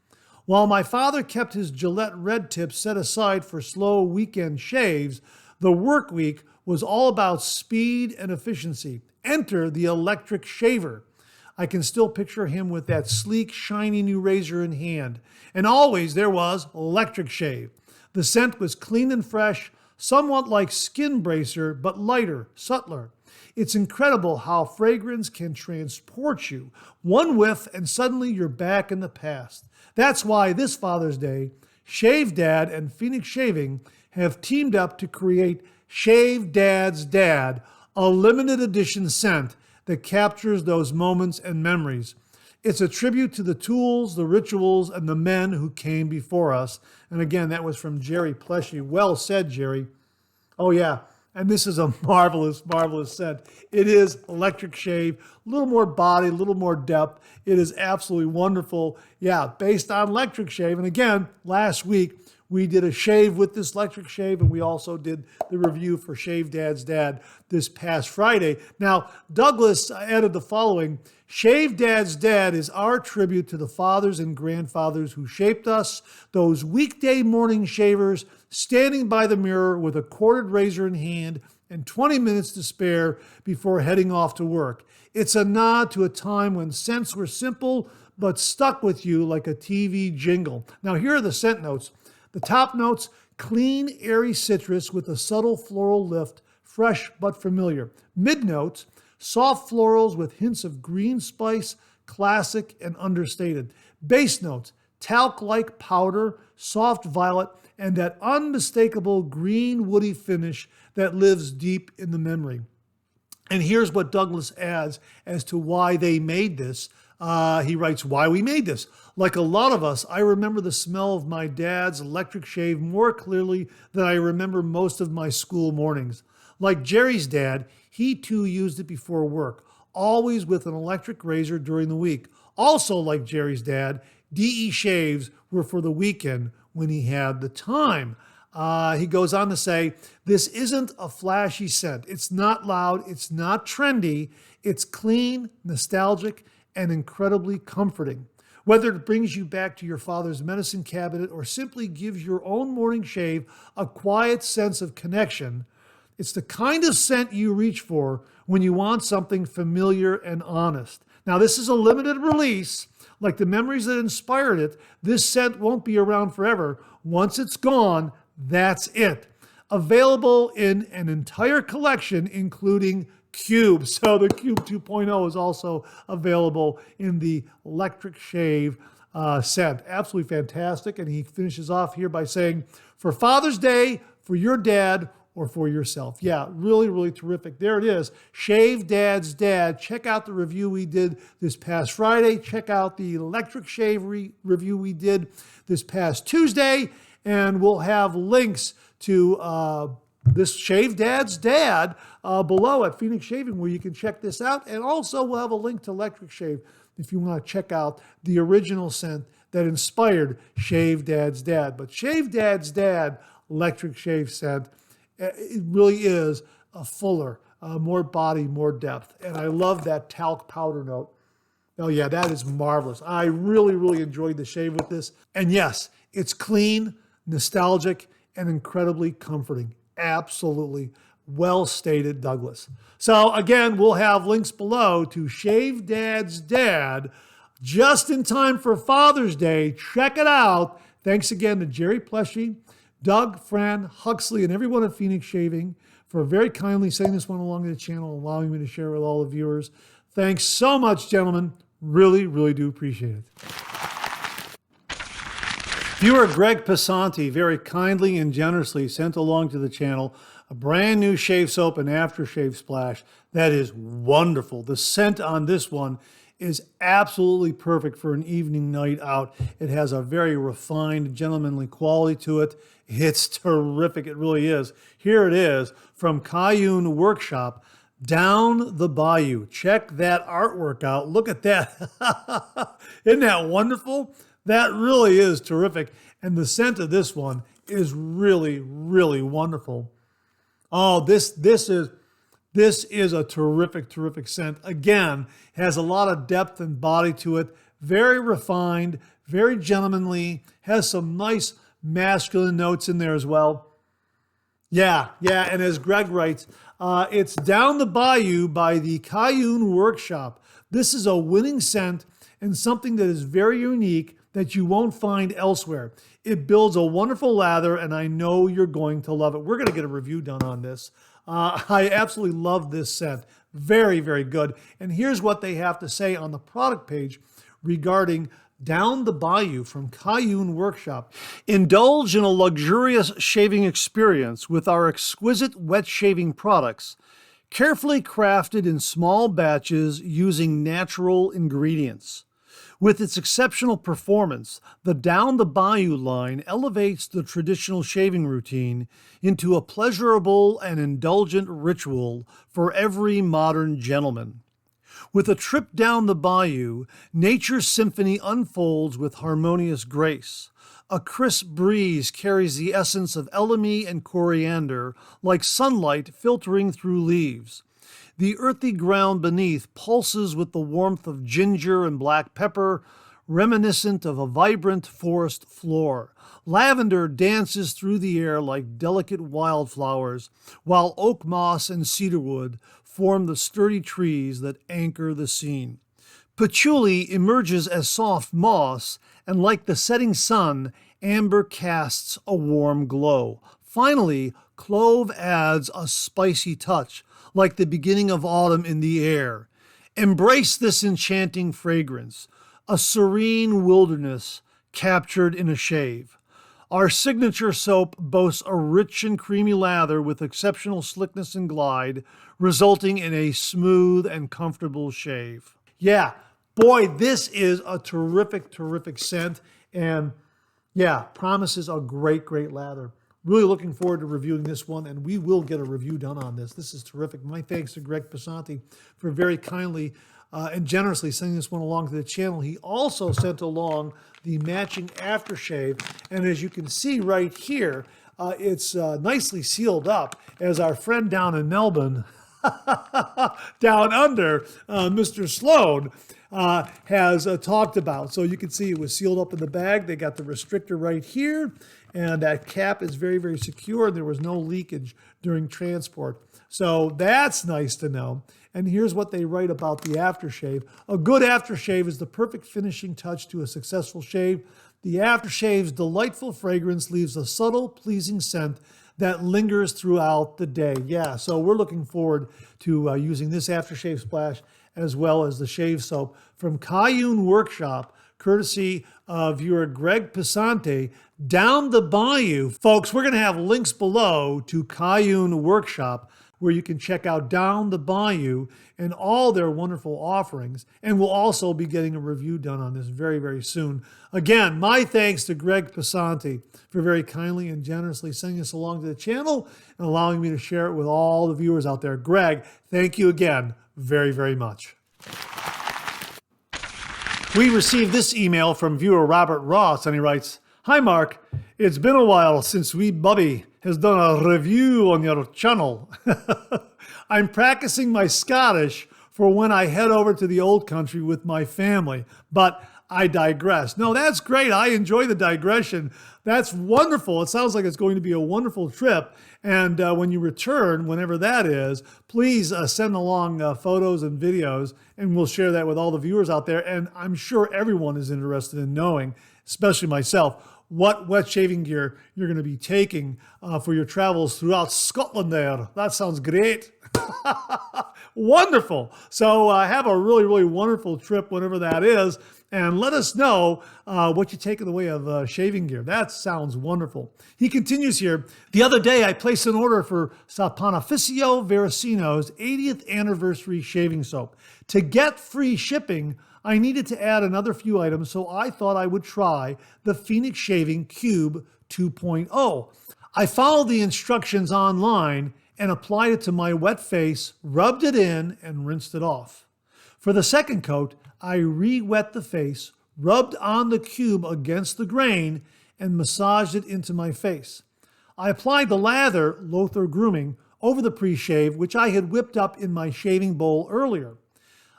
A: While my father kept his Gillette red tip set aside for slow weekend shaves, the work week was all about speed and efficiency. Enter the electric shaver. I can still picture him with that sleek, shiny new razor in hand. And always there was electric shave. The scent was clean and fresh, somewhat like Skin Bracer, but lighter, subtler. It's incredible how fragrance can transport you. One whiff and suddenly you're back in the past. That's why this Father's Day, Shave Dad and Phoenix Shaving have teamed up to create Shave Dad's Dad, a limited edition scent that captures those moments and memories. It's a tribute to the tools, the rituals, and the men who came before us. And again, that was from Jerry Pleshy. Well said, Jerry. Oh, yeah. And this is a marvelous, marvelous scent. It is electric shave, a little more body, a little more depth. It is absolutely wonderful. Yeah, based on electric shave. And again, last week, we did a shave with this electric shave, and we also did the review for Shave Dad's Dad this past Friday. Now, Douglas added the following: Shave Dad's Dad is our tribute to the fathers and grandfathers who shaped us, those weekday morning shavers standing by the mirror with a corded razor in hand and 20 minutes to spare before heading off to work. It's a nod to a time when scents were simple but stuck with you like a TV jingle. Now, here are the scent notes. The top notes: clean, airy citrus with a subtle floral lift, fresh but familiar. Mid notes: soft florals with hints of green spice, classic and understated. Base notes: talc-like powder, soft violet, and that unmistakable green woody finish that lives deep in the memory. And here's what Douglas adds as to why they made this. He writes, why we made this. Like a lot of us, I remember the smell of my dad's electric shave more clearly than I remember most of my school mornings. Like Jerry's dad, he too used it before work, always with an electric razor during the week. Also like Jerry's dad, DE shaves were for the weekend when he had the time. He goes on to say, this isn't a flashy scent. It's not loud. It's not trendy. It's clean, nostalgic, and incredibly comforting. Whether it brings you back to your father's medicine cabinet or simply gives your own morning shave a quiet sense of connection, it's the kind of scent you reach for when you want something familiar and honest. Now, this is a limited release. Like the memories that inspired it, this scent won't be around forever. Once it's gone, that's it. Available in an entire collection, including Cube. So the Cube 2.0 is also available in the electric shave scent. Absolutely fantastic. And he finishes off here by saying, for Father's Day, for your dad, or for yourself. Yeah, really, really terrific. There it is. Shave Dad's Dad. Check out the review we did this past Friday. Check out the electric shave review we did this past Tuesday. And we'll have links to this Shave Dad's Dad below at Phoenix Shaving, where you can check this out. And also we'll have a link to Electric Shave if you want to check out the original scent that inspired Shave Dad's Dad. But Shave Dad's Dad Electric Shave scent, it really is a fuller, more body, more depth. And I love that talc powder note. Oh yeah, that is marvelous. I really, really enjoyed the shave with this. And yes, it's clean, nostalgic, and incredibly comforting. Absolutely well stated, Douglas. So again, we'll have links below to Shave Dad's Dad just in time for Father's Day. Check it out. Thanks again to Jerry Pleshy, Doug, Fran, Huxley, and everyone at Phoenix Shaving for very kindly sending this one along to the channel, allowing me to share with all the viewers. Thanks so much, gentlemen. Really, really do appreciate it. Viewer Greg Pasanti very kindly and generously sent along to the channel a brand new shave soap and aftershave splash. That is wonderful. The scent on this one is absolutely perfect for an evening night out. It has a very refined, gentlemanly quality to it. It's terrific. It really is. Here it is from Cayenne Workshop, Down the Bayou. Check that artwork out. Look at that. Isn't that wonderful? That really is terrific. And the scent of this one is really, really wonderful. Oh, this is a terrific, terrific scent. Again, has a lot of depth and body to it. Very refined, very gentlemanly, has some nice masculine notes in there as well. Yeah, and as Greg writes, it's Down the Bayou by the Cayenne Workshop. This is a winning scent and something that is very unique that you won't find elsewhere. It builds a wonderful lather, and I know you're going to love it. We're going to get a review done on this. I absolutely love this scent. Very, very good. And here's what they have to say on the product page regarding Down the Bayou from Cayenne Workshop. Indulge in a luxurious shaving experience with our exquisite wet shaving products, carefully crafted in small batches using natural ingredients. With its exceptional performance, the Down the Bayou line elevates the traditional shaving routine into a pleasurable and indulgent ritual for every modern gentleman. With a trip down the bayou, nature's symphony unfolds with harmonious grace. A crisp breeze carries the essence of elemi and coriander like sunlight filtering through leaves. The earthy ground beneath pulses with the warmth of ginger and black pepper, reminiscent of a vibrant forest floor. Lavender dances through the air like delicate wildflowers, while oak moss and cedarwood form the sturdy trees that anchor the scene. Patchouli emerges as soft moss, and like the setting sun, amber casts a warm glow. Finally, clove adds a spicy touch, like the beginning of autumn in the air. Embrace this enchanting fragrance, a serene wilderness captured in a shave. Our signature soap boasts a rich and creamy lather with exceptional slickness and glide, resulting in a smooth and comfortable shave. Yeah, boy, this is a terrific, terrific scent, and yeah, promises a great, great lather. Really looking forward to reviewing this one, and we will get a review done on this. This is terrific. My thanks to Greg Pasanti for very kindly and generously sending this one along to the channel. He also sent along the matching aftershave, and as you can see right here, it's nicely sealed up, as our friend down in Melbourne, down under, Mr. Sloan, has talked about. So you can see it was sealed up in the bag. They got the restrictor right here, and that cap is very, very secure. There was no leakage during transport. So that's nice to know. And here's what they write about the aftershave. A good aftershave is the perfect finishing touch to a successful shave. The aftershave's delightful fragrance leaves a subtle, pleasing scent that lingers throughout the day. Yeah, so we're looking forward to using this aftershave splash as well as the shave soap from Cayenne Workshop, courtesy of viewer Greg Pasanti, Down the Bayou. Folks, we're going to have links below to Cayenne Workshop. where you can check out Down the Bayou and all their wonderful offerings. And we'll also be getting a review done on this very, very soon. Again, my thanks to Greg Pasanti for very kindly and generously sending us along to the channel and allowing me to share it with all the viewers out there. Greg, thank you again very, very much. We received this email from viewer Robert Ross, and he writes, "Hi Mark, it's been a while since wee Bubby has done a review on your channel. I'm practicing my Scottish for when I head over to the old country with my family, but I digress." No, that's great. I enjoy the digression. That's wonderful. It sounds like it's going to be a wonderful trip. And when you return, whenever that is, please send along photos and videos, and we'll share that with all the viewers out there. And I'm sure everyone is interested in knowing, especially myself, what wet shaving gear you're going to be taking for your travels throughout Scotland there. That sounds great. Wonderful. So have a really, really wonderful trip whenever that is. And let us know what you take in the way of shaving gear. That sounds wonderful. He continues here. "The other day, I placed an order for Saponificio Veracino's 80th anniversary shaving soap. To get free shipping, I needed to add another few items, so I thought I would try the Phoenix Shaving Cube 2.0. I followed the instructions online and applied it to my wet face, rubbed it in, and rinsed it off. For the second coat, I re-wet the face, rubbed on the cube against the grain, and massaged it into my face. I applied the Lather Lather grooming over the pre-shave, which I had whipped up in my shaving bowl earlier.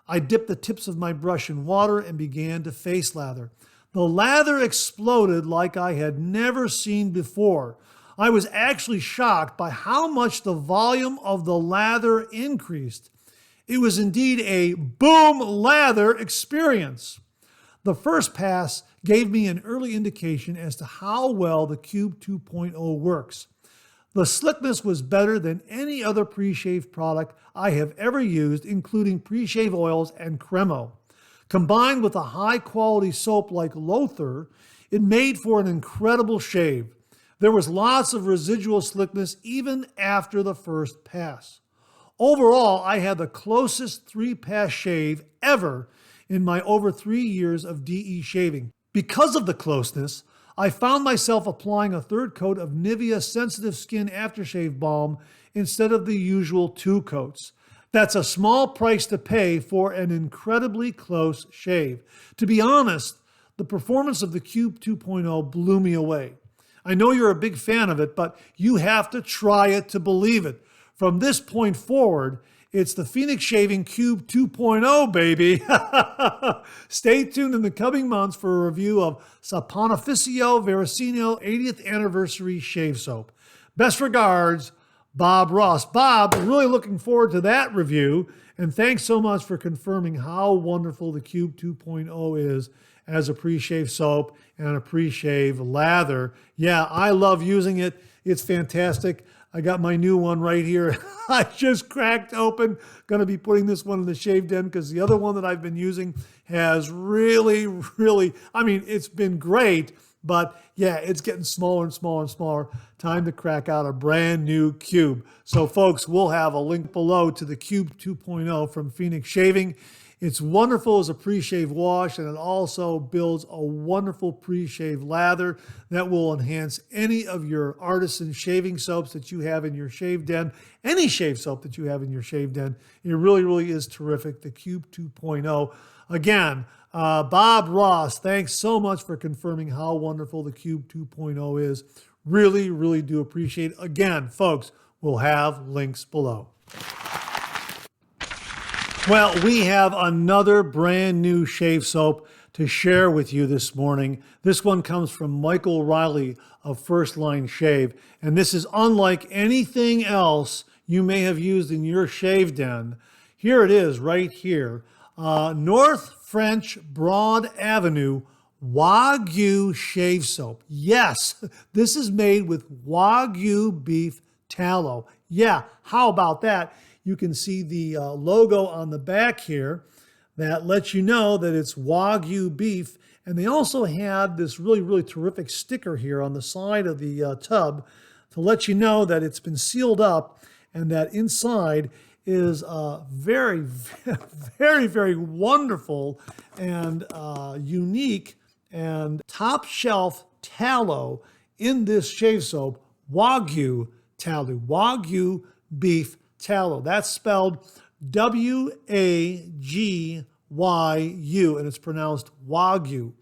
A: I dipped the tips of my brush in water and began to face lather. The lather exploded like I had never seen before. I was actually shocked by how much the volume of the lather increased. It was indeed a boom lather experience. The first pass gave me an early indication as to how well the Cube 2.0 works. The slickness was better than any other pre-shave product I have ever used, including pre-shave oils and Cremo. Combined with a high-quality soap like Lather, it made for an incredible shave. There was lots of residual slickness even after the first pass. Overall, I had the closest 3-pass shave ever in my over 3 years of DE shaving. Because of the closeness, I found myself applying a third coat of Nivea Sensitive Skin Aftershave Balm instead of the usual 2 coats. That's a small price to pay for an incredibly close shave. To be honest, the performance of the Cube 2.0 blew me away. I know you're a big fan of it, but you have to try it to believe it. From this point forward, it's the Phoenix Shaving Cube 2.0, baby. Stay tuned in the coming months for a review of Saponificio Veracino 80th Anniversary Shave Soap. Best regards, Bob Ross. Bob, really looking forward to that review. And thanks so much for confirming how wonderful the Cube 2.0 is as a pre-shave soap and a pre-shave lather. Yeah, I love using it. It's fantastic. I got my new one right here. I just cracked open. Going to be putting this one in the shave den because the other one that I've been using has really, I mean, it's been great, but yeah, it's getting smaller and smaller and smaller. Time to crack out a brand new Cube. So folks, we'll have a link below to the Cube 2.0 from Phoenix Shaving. It's wonderful as a pre-shave wash, and it also builds a wonderful pre-shave lather that will enhance any of your artisan shaving soaps that you have in your shave den, any shave soap that you have in your shave den. It really is terrific, the Cube 2.0. Again, Bob Ross, thanks so much for confirming how wonderful the Cube 2.0 is. Really do appreciate it. Again, folks, we'll have links below. Well, we have another brand new shave soap to share with you this morning. This one comes from Michael Riley of First Line Shave, and this is unlike anything else you may have used in your shave den. Here it is right here. North French Broad Avenue Wagyu Shave Soap. Yes, this is made with Wagyu beef tallow. Yeah, how about that? You can see the logo on the back here that lets you know that it's Wagyu beef. And they also have this really terrific sticker here on the side of the tub to let you know that it's been sealed up and that inside is a very, very, very wonderful and unique and top shelf tallow in this shave soap, Wagyu tallow, Wagyu beef tallow. That's spelled W-A-G-Y-U, and it's pronounced Wagyu.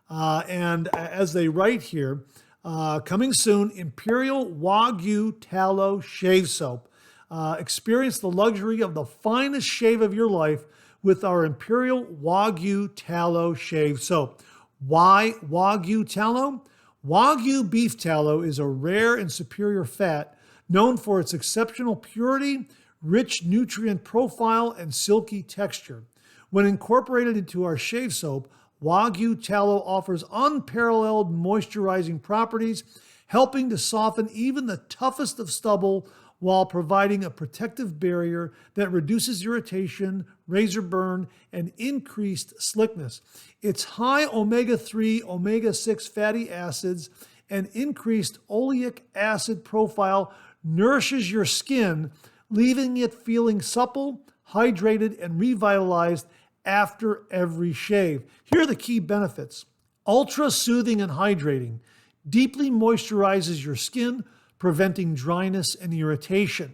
A: And as they write here, coming soon, Imperial Wagyu Tallow Shave Soap. Experience the luxury of the finest shave of your life with our Imperial Wagyu Tallow Shave Soap. Why Wagyu tallow? Wagyu beef tallow is a rare and superior fat known for its exceptional purity, rich nutrient profile, and silky texture. When incorporated into our shave soap, Wagyu tallow offers unparalleled moisturizing properties, helping to soften even the toughest of stubble while providing a protective barrier that reduces irritation, razor burn, and increased slickness. Its high omega-3, omega-6 fatty acids and increased oleic acid profile nourishes your skin, leaving it feeling supple, hydrated, and revitalized after every shave. Here are the key benefits. Ultra soothing and hydrating, deeply moisturizes your skin, preventing dryness and irritation.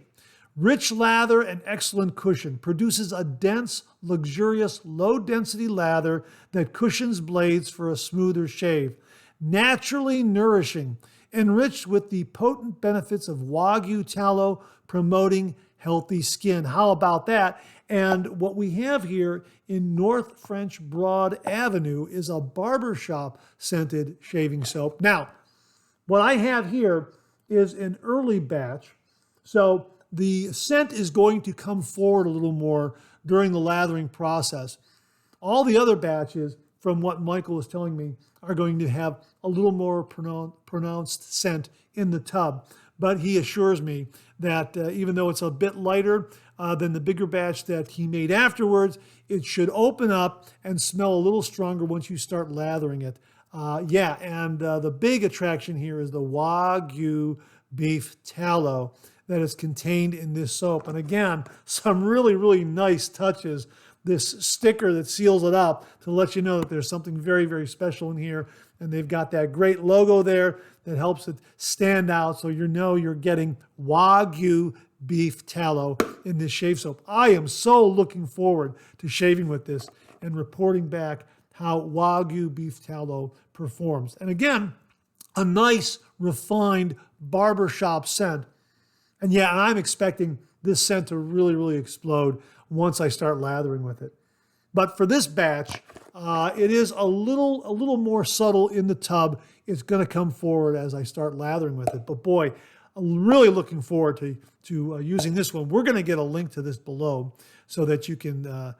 A: Rich lather and excellent cushion, produces a dense, luxurious, low-density lather that cushions blades for a smoother shave. Naturally nourishing, enriched with the potent benefits of Wagyu tallow, promoting healthy skin. How about that? And what we have here in North French Broad Avenue is a barbershop scented shaving soap. Now, what I have here is an early batch. So the scent is going to come forward a little more during the lathering process. All the other batches, from what Michael is telling me, are going to have a little more pronounced scent in the tub. But he assures me that even though it's a bit lighter than the bigger batch that he made afterwards, it should open up and smell a little stronger once you start lathering it. The big attraction here is the Wagyu beef tallow that is contained in this soap. And again, some really, really nice touches. This sticker that seals it up to let you know that there's something very, very special in here. And they've got that great logo there that helps it stand out so you know you're getting Wagyu beef tallow in this shave soap. I am so looking forward to shaving with this and reporting back how Wagyu beef tallow performs. And again, a nice, refined barbershop scent. And I'm expecting this scent to really, really explode once I start lathering with it. But for this batch, it is a little more subtle in the tub. It's going to come forward as I start lathering with it. But boy, I'm really looking forward to using this one. We're going to get a link to this below so that you can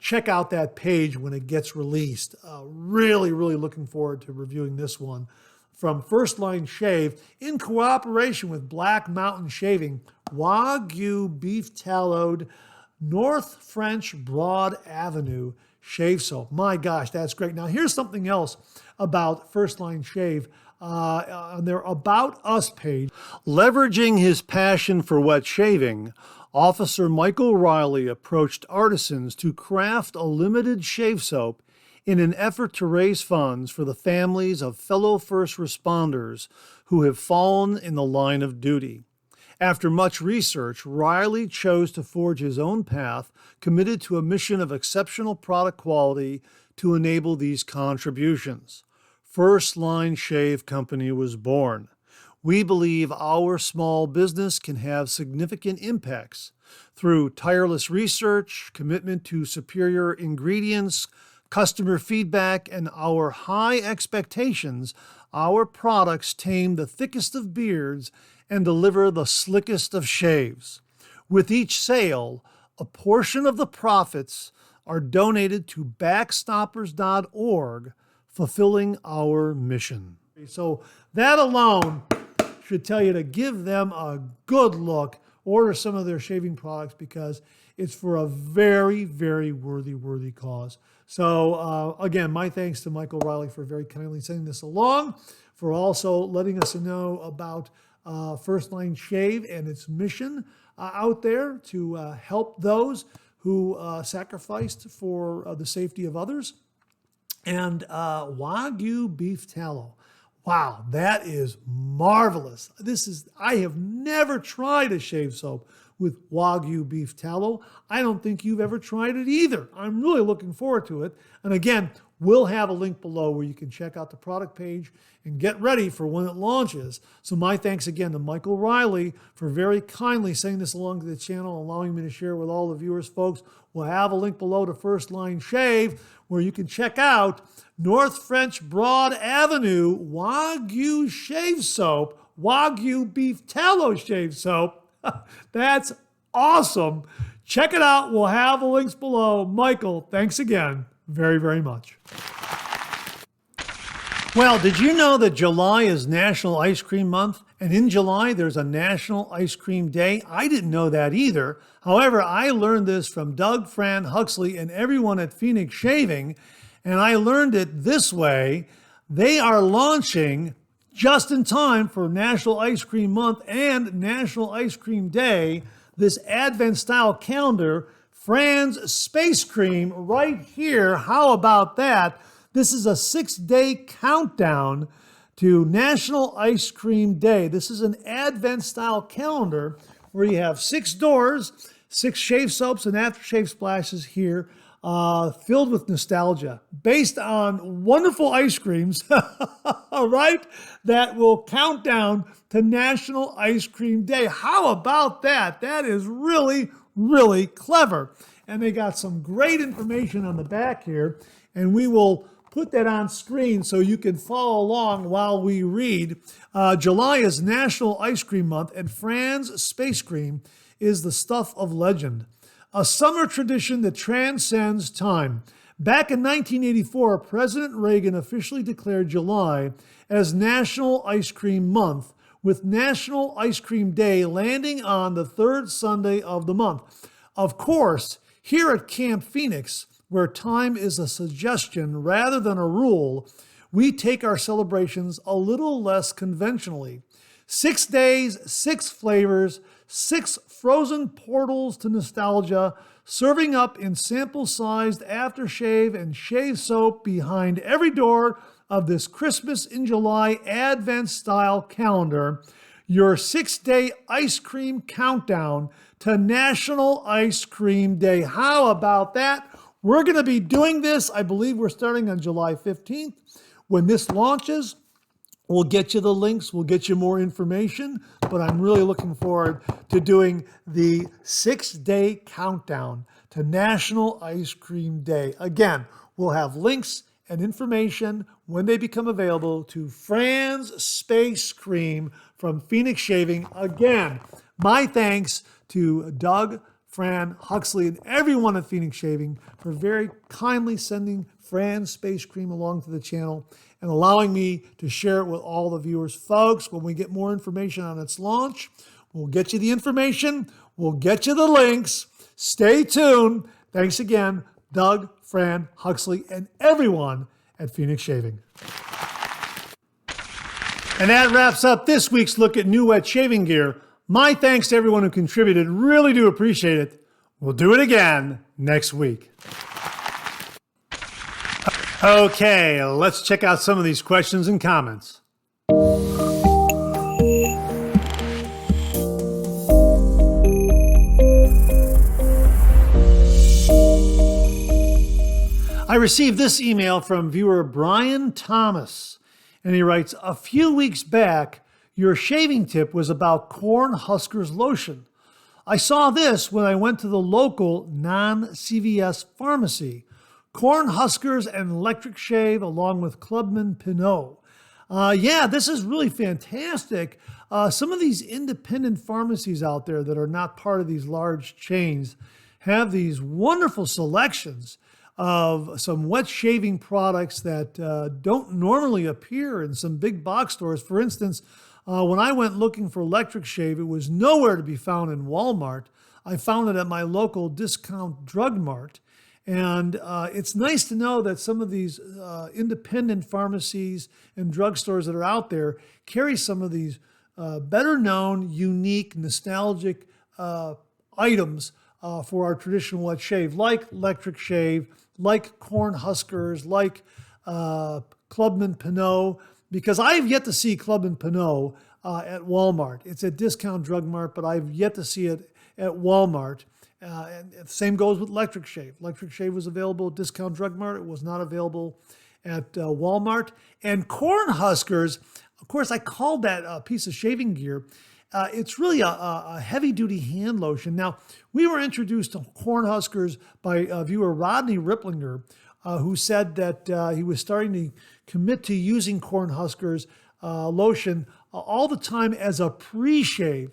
A: check out that page when it gets released. Really, really looking forward to reviewing this one from First Line Shave in cooperation with Black Mountain Shaving, Wagyu beef tallowed North French Broad Avenue shave soap. My gosh, that's great. Now here's something else about First Line Shave. On their About Us page, leveraging his passion for wet shaving, Officer Michael Riley approached artisans to craft a limited shave soap in an effort to raise funds for the families of fellow first responders who have fallen in the line of duty. After much research, Riley chose to forge his own path, committed to a mission of exceptional product quality to enable these contributions. First Line Shave Company was born. We believe our small business can have significant impacts through tireless research, commitment to superior ingredients, customer feedback, and our high expectations. Our products tame the thickest of beards and deliver the slickest of shaves. With each sale, a portion of the profits are donated to backstoppers.org, fulfilling our mission. So that alone should tell you to give them a good look, order some of their shaving products because it's for a very, very worthy cause. So again, my thanks to Michael Riley for very kindly sending this along, for also letting us know about First Line Shave and its mission. out there to help those who sacrificed for the safety of others. And Wagyu beef tallow. Wow, that is marvelous. I have never tried a shave soap with Wagyu beef tallow. I don't think you've ever tried it either. I'm really looking forward to it. And again, we'll have a link below where you can check out the product page and get ready for when it launches. So my thanks again to Michael Riley for very kindly sending this along to the channel, allowing me to share with all the viewers, folks. We'll have a link below to First Line Shave where you can check out North French Broad Avenue Wagyu shave soap, Wagyu beef tallow shave soap. That's awesome. Check it out. We'll have the links below. Michael, thanks again very, very much. Well, did you know that July is National Ice Cream Month? And in July, there's a National Ice Cream Day? I didn't know that either. However, I learned this from Doug, Fran, Huxley, and everyone at Phoenix Shaving. And I learned it this way. They are launching just in time for National Ice Cream Month and National Ice Cream Day, this Advent-style calendar, Fran's Space Cream, right here. How about that? This is a 6-day countdown to National Ice Cream Day. This is an Advent-style calendar where you have 6 doors, 6 shave soaps and aftershave splashes here, filled with nostalgia, based on wonderful ice creams, all right, that will count down to National Ice Cream Day. How about that? That is really, really clever. And they got some great information on the back here, and we will put that on screen so you can follow along while we read. July is National Ice Cream Month, and Fran's Space Cream is the stuff of legend. A summer tradition that transcends time. Back in 1984, President Reagan officially declared July as National Ice Cream Month, with National Ice Cream Day landing on the 3rd Sunday of the month. Of course, here at Camp Phoenix, where time is a suggestion rather than a rule, we take our celebrations a little less conventionally. 6 days, 6 flavors, 6 frozen portals to nostalgia, serving up in sample-sized aftershave and shave soap behind every door of this Christmas in July Advent-style calendar, your 6-day ice cream countdown to National Ice Cream Day. How about that? We're going to be doing this, I believe we're starting on July 15th. When this launches, we'll get you the links, we'll get you more information, but I'm really looking forward to doing the 6-day countdown to National Ice Cream Day. Again, we'll have links and information when they become available to Fran's Space Cream from Phoenix Shaving. Again, my thanks to Doug, Fran, Huxley, and everyone at Phoenix Shaving for very kindly sending Fran's Space Cream along to the channel and allowing me to share it with all the viewers. Folks, when we get more information on its launch, we'll get you the information, we'll get you the links. Stay tuned. Thanks again, Doug, Fran, Huxley, and everyone at Phoenix Shaving. And that wraps up this week's look at new wet shaving gear. My thanks to everyone who contributed. Really do appreciate it. We'll do it again next week. Okay, let's check out some of these questions and comments. I received this email from viewer Brian Thomas, and he writes, a few weeks back, your shaving tip was about corn huskers lotion. I saw this when I went to the local non-CVS pharmacy. Corn huskers and electric shave along with Clubman Pinot. Yeah, this is really fantastic. Some of these independent pharmacies out there that are not part of these large chains have these wonderful selections of some wet shaving products that don't normally appear in some big box stores. For instance, when I went looking for electric shave, it was nowhere to be found in Walmart. I found it at my local discount drug mart. And it's nice to know that some of these independent pharmacies and drugstores that are out there carry some of these better known, unique, nostalgic items for our traditional wet shave, like electric shave, like corn huskers, like Clubman Pinot, because I have yet to see Clubman Pinot at Walmart. It's at Discount Drug Mart, but I've yet to see it at Walmart. And the same goes with electric shave. Electric shave was available at Discount Drug Mart. It was not available at Walmart. And corn huskers, of course, I called that a piece of shaving gear. It's really a heavy-duty hand lotion. Now, we were introduced to corn huskers by viewer Rodney Ripplinger, who said that he was starting to commit to using corn huskers lotion all the time as a pre-shave.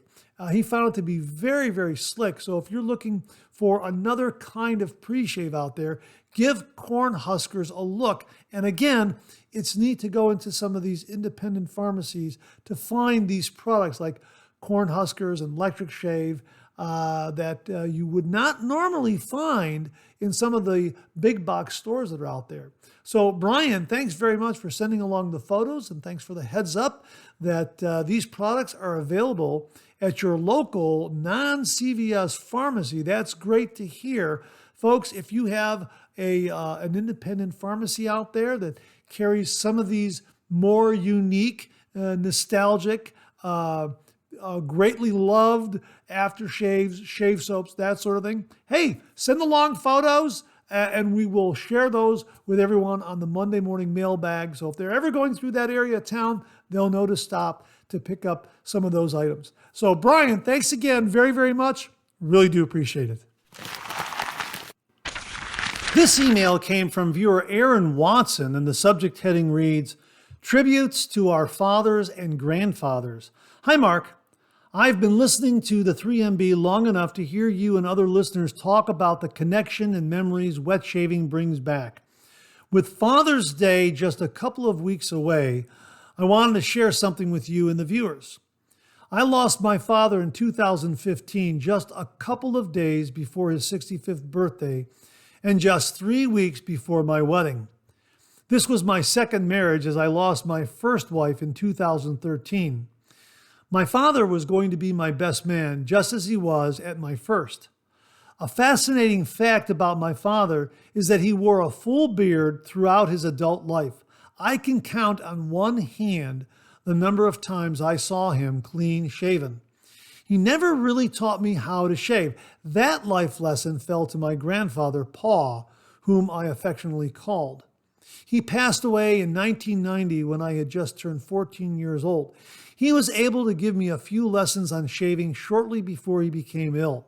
A: He found it to be very, very slick. So if you're looking for another kind of pre-shave out there, give corn huskers a look. And again, it's neat to go into some of these independent pharmacies to find these products like corn huskers and electric shave that you would not normally find in some of the big box stores that are out there. So Brian, thanks very much for sending along the photos, and thanks for the heads up that these products are available at your local non-CVS pharmacy. That's great to hear. Folks, if you have an independent pharmacy out there that carries some of these more unique, nostalgic, greatly loved aftershaves, shave soaps, that sort of thing, hey, send along photos and we will share those with everyone on the Monday morning mailbag. So if they're ever going through that area of town, they'll know to stop to pick up some of those items. So Brian, thanks again very, very much. Really do appreciate it. This email came from viewer Aaron Watson, and the subject heading reads, Tributes to Our Fathers and Grandfathers. Hi, Mark. I've been listening to the 3MB long enough to hear you and other listeners talk about the connection and memories wet shaving brings back. With Father's Day just a couple of weeks away, I wanted to share something with you and the viewers. I lost my father in 2015, just a couple of days before his 65th birthday, and just 3 weeks before my wedding. This was my second marriage, as I lost my first wife in 2013. My father was going to be my best man, just as he was at my first. A fascinating fact about my father is that he wore a full beard throughout his adult life. I can count on one hand the number of times I saw him clean shaven. He never really taught me how to shave. That life lesson fell to my grandfather, Pa, whom I affectionately called. He passed away in 1990 when I had just turned 14 years old. He was able to give me a few lessons on shaving shortly before he became ill.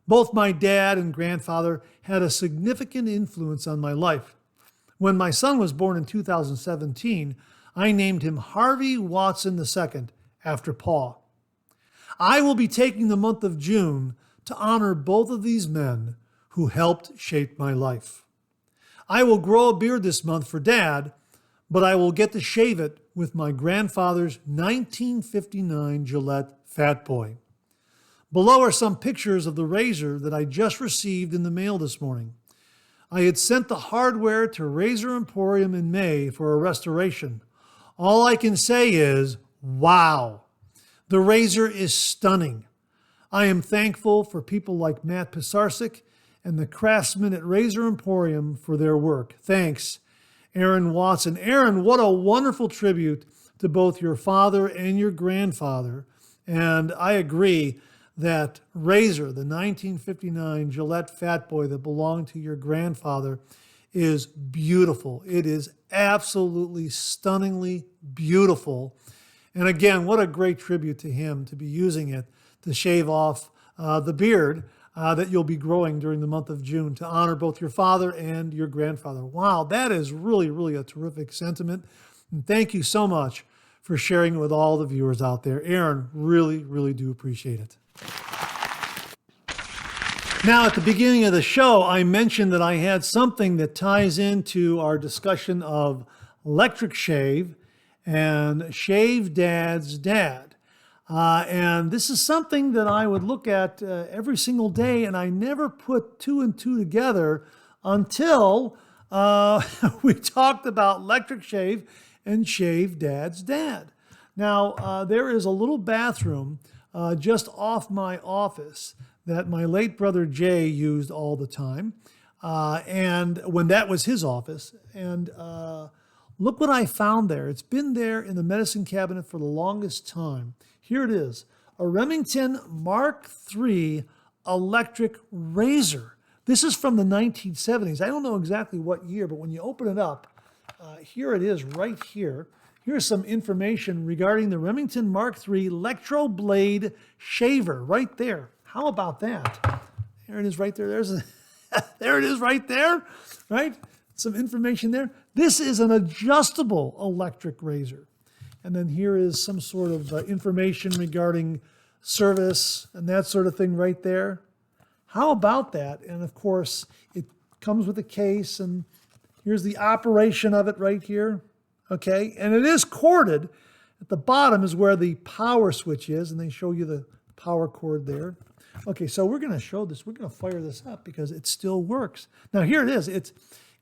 A: Both my dad and grandfather had a significant influence on my life. When my son was born in 2017, I named him Harvey Watson II after Pa. I will be taking the month of June to honor both of these men who helped shape my life. I will grow a beard this month for Dad, but I will get to shave it with my grandfather's 1959 Gillette Fat Boy. Below are some pictures of the razor that I just received in the mail this morning. I had sent the hardware to Razor Emporium in May for a restoration. All I can say is, wow, the razor is stunning. I am thankful for people like Matt Pisarcik and the craftsmen at Razor Emporium for their work. Thanks, Aaron Watson. Aaron, what a wonderful tribute to both your father and your grandfather. And I agree that razor, the 1959 Gillette Fat Boy that belonged to your grandfather, is beautiful. It is absolutely stunningly beautiful. And again, what a great tribute to him to be using it to shave off the beard that you'll be growing during the month of June to honor both your father and your grandfather. Wow, that is really, really a terrific sentiment. And thank you so much for sharing it with all the viewers out there. Aaron, really, really do appreciate it. Now, at the beginning of the show, I mentioned that I had something that ties into our discussion of electric shave and Shave Dad's Dad. And this is something that I would look at every single day, and I never put two and two together until we talked about electric shave and Shave Dad's Dad. Now, there is a little bathroom just off my office that my late brother Jay used all the time. And when that was his office. And look what I found there. It's been there in the medicine cabinet for the longest time. Here it is, a Remington Mark III electric razor. This is from the 1970s. I don't know exactly what year, but when you open it up, here it is right here. Here's some information regarding the Remington Mark III Electro Blade Shaver right there. How about that? There it is right there. There it is right there, right? Some information there. This is an adjustable electric razor. And then here is some sort of information regarding service and that sort of thing right there. How about that? And of course, it comes with a case, and here's the operation of it right here. Okay, and it is corded. At the bottom is where the power switch is, and they show you the power cord there. Okay, so we're going to show this. We're going to fire this up because it still works. Now here it is.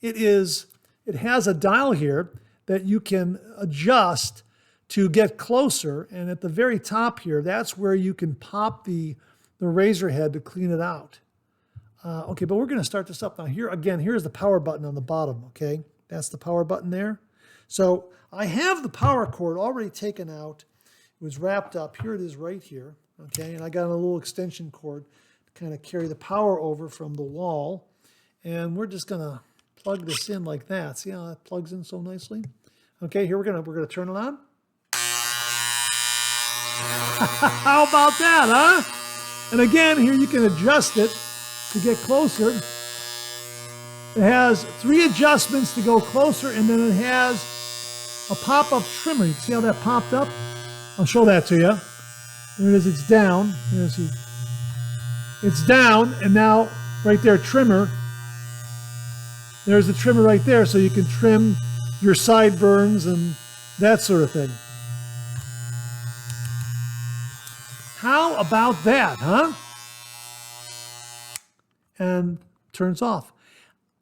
A: It has a dial here that you can adjust to get closer, and at the very top here, that's where you can pop the razor head to clean it out. Okay, but we're going to start this up now. Here again, here's the power button on the bottom. Okay, that's the power button there. So I have the power cord already taken out. It was wrapped up. Here it is right here. Okay, and I got a little extension cord to kind of carry the power over from the wall. And we're just going to plug this in like that. See how that plugs in so nicely? Okay, here we're gonna turn it on. How about that, huh? And again, here you can adjust it to get closer. It has 3 adjustments to go closer, and then it has a pop-up trimmer. You see how that popped up? I'll show that to you. There it is, it's down. It's down, and now right there, trimmer. There's the trimmer right there, so you can trim your sideburns and that sort of thing. How about that, huh? And turns off.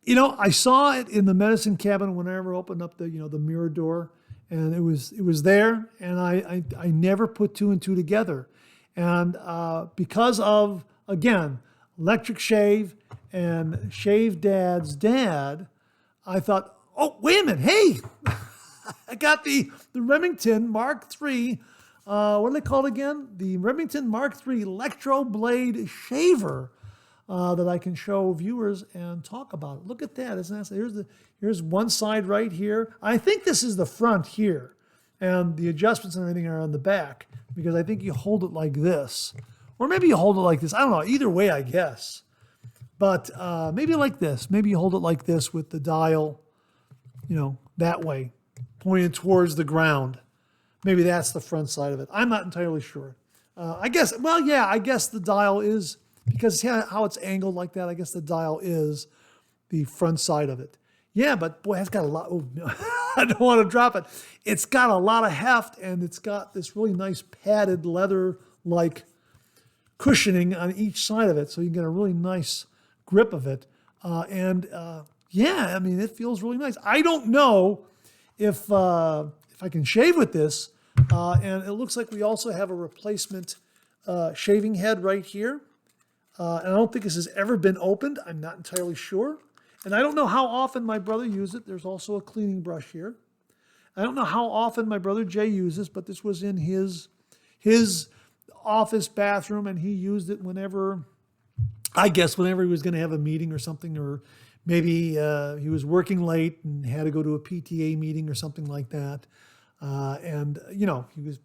A: You know, I saw it in the medicine cabinet when I ever opened up the mirror door, and it was there, and I never put 2 and 2 together. And because of, again, electric shave and Shave Dad's dad, I thought, oh, wait a minute, hey, I got the Remington Mark III, what are they called again? The Remington Mark III Electro Blade Shaver that I can show viewers and talk about it. Look at that, isn't that? Here's one side right here. I think this is the front here, and the adjustments and everything are on the back, because I think you hold it like this. Or maybe you hold it like this. I don't know. Either way, I guess. But maybe like this. Maybe you hold it like this with the dial, that way, pointing towards the ground. Maybe that's the front side of it. I'm not entirely sure. I guess the dial is, because how it's angled like that, I guess the dial is the front side of it. Yeah, but boy, it's got a lot. Oh, no, I don't want to drop it. It's got a lot of heft, and it's got this really nice padded leather-like cushioning on each side of it, so you get a really nice grip of it. Yeah, I mean, it feels really nice. I don't know if I can shave with this, and it looks like we also have a replacement shaving head right here. And I don't think this has ever been opened. I'm not entirely sure. And I don't know how often my brother used it. There's also a cleaning brush here. I don't know how often my brother Jay uses, but this was in his office bathroom, and he used it whenever he was going to have a meeting or something, or maybe he was working late and had to go to a PTA meeting or something like that. He was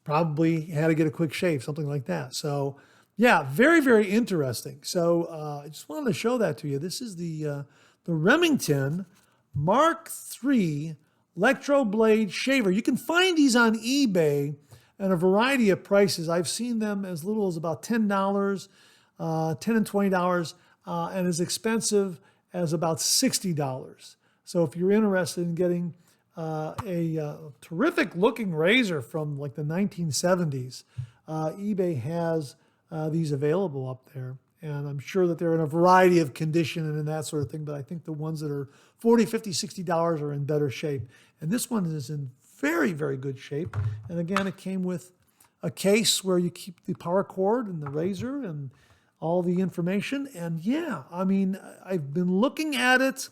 A: probably had to get a quick shave, something like that. So, yeah, very, very interesting. So I just wanted to show that to you. This is the Remington Mark III Electro Blade Shaver. You can find these on eBay at a variety of prices. I've seen them as little as about $10, $10 and $20, and as expensive as about $60. So if you're interested in getting a terrific looking razor from like the 1970s, eBay has these available up there. And I'm sure that they're in a variety of condition and that sort of thing, but I think the ones that are $40, $50, $60 are in better shape. And this one is in very, very good shape. And again, it came with a case where you keep the power cord and the razor and all the information. And yeah, I mean, I've been looking at it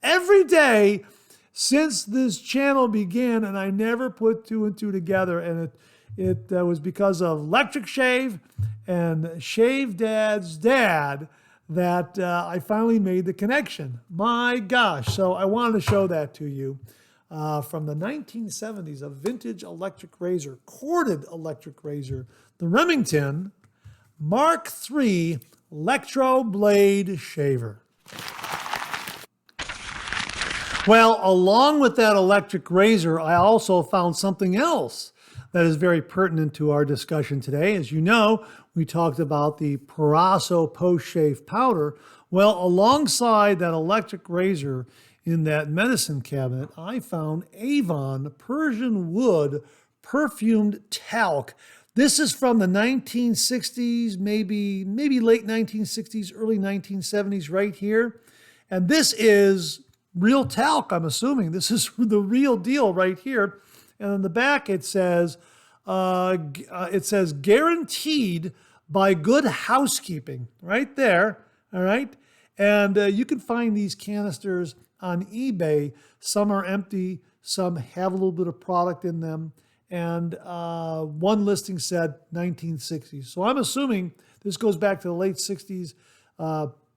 A: every day since this channel began, and I never put two and two together. And it was because of Electric Shave and Shave Dad's dad that I finally made the connection. My gosh. So I wanted to show that to you. From the 1970s, a vintage electric razor, corded electric razor, the Remington Mark III Electro Blade Shaver. Well, along with that electric razor, I also found something else that is very pertinent to our discussion today. As you know, we talked about the Purasso post-shave powder. Well, alongside that electric razor in that medicine cabinet, I found Avon Persian wood perfumed talc. This is from the 1960s, maybe late 1960s, early 1970s right here. And this is real talc, I'm assuming. This is the real deal right here. And on the back it says guaranteed by Good Housekeeping, right there, all right? And you can find these canisters on eBay. Some are empty, some have a little bit of product in them. And one listing said 1960s. So I'm assuming this goes back to the late 60s,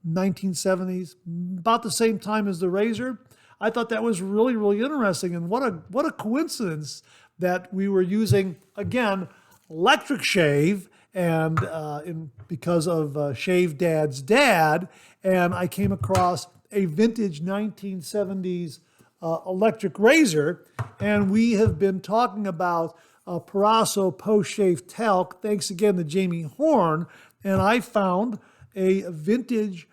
A: 1970s, about the same time as the razor. I thought that was really, really interesting. And what a coincidence that we were using, again, electric shave, and because of Shave Dad's dad, and I came across a vintage 1970s electric razor, and we have been talking about Purasso post-shave talc, thanks again to Jamie Horn, and I found a vintage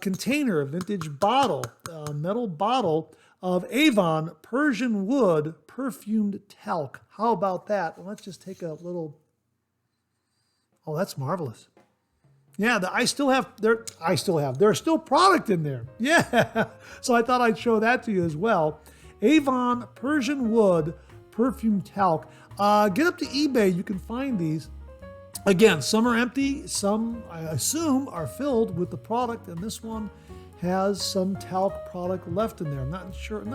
A: container, a vintage bottle, a metal bottle of Avon Persian wood perfumed talc. How about that? Well, let's just take a little. Oh, that's marvelous. Yeah, there's still product in there. Yeah. So I thought I'd show that to you as well. Avon Persian wood perfumed talc. Get up to eBay. You can find these. Again, some are empty. Some, I assume, are filled with the product. And this one has some talc product left in there. I'm not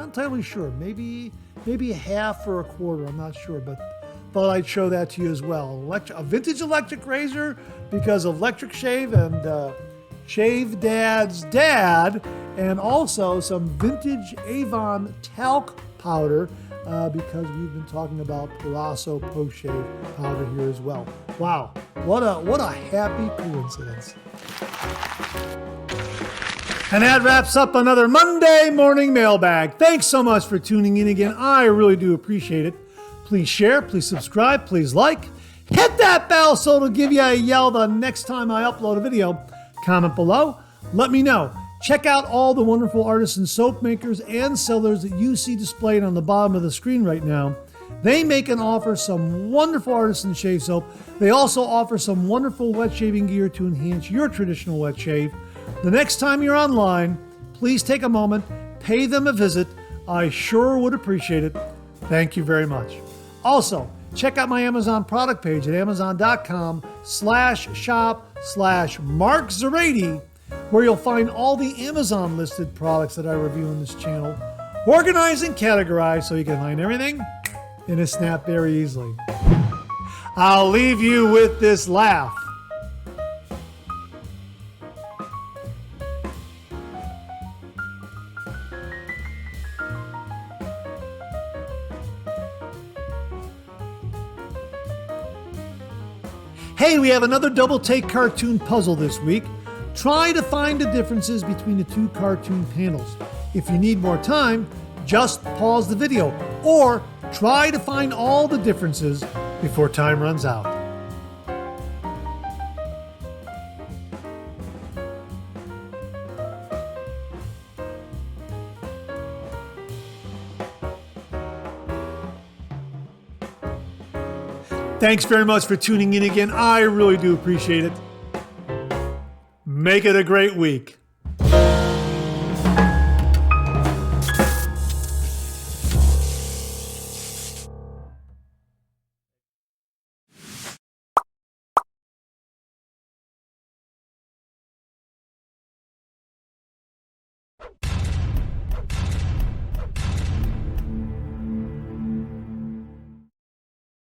A: entirely sure. Maybe a half or a quarter. I'm not sure, but thought I'd show that to you as well. A vintage electric razor because of Electric Shave and Shave Dad's dad, and also some vintage Avon talc powder because we've been talking about Purasso post-shave powder here as well. Wow, what a happy coincidence. And that wraps up another Monday morning mailbag. Thanks so much for tuning in again. I really do appreciate it. Please share, please subscribe, please like. Hit that bell so it'll give you a yell the next time I upload a video. Comment below. Let me know. Check out all the wonderful artisan soap makers and sellers that you see displayed on the bottom of the screen right now. They make and offer some wonderful artisan shave soap. They also offer some wonderful wet shaving gear to enhance your traditional wet shave. The next time you're online, please take a moment, pay them a visit. I sure would appreciate it. Thank you very much. Also, check out my Amazon product page at amazon.com/shop/MarkZerady, where you'll find all the Amazon listed products that I review on this channel, organized and categorized so you can find everything in a snap very easily. I'll leave you with this laugh. Hey, we have another double take cartoon puzzle this week. Try to find the differences between the two cartoon panels. If you need more time, just pause the video, or try to find all the differences before time runs out. Thanks very much for tuning in again. I really do appreciate it. Make it a great week.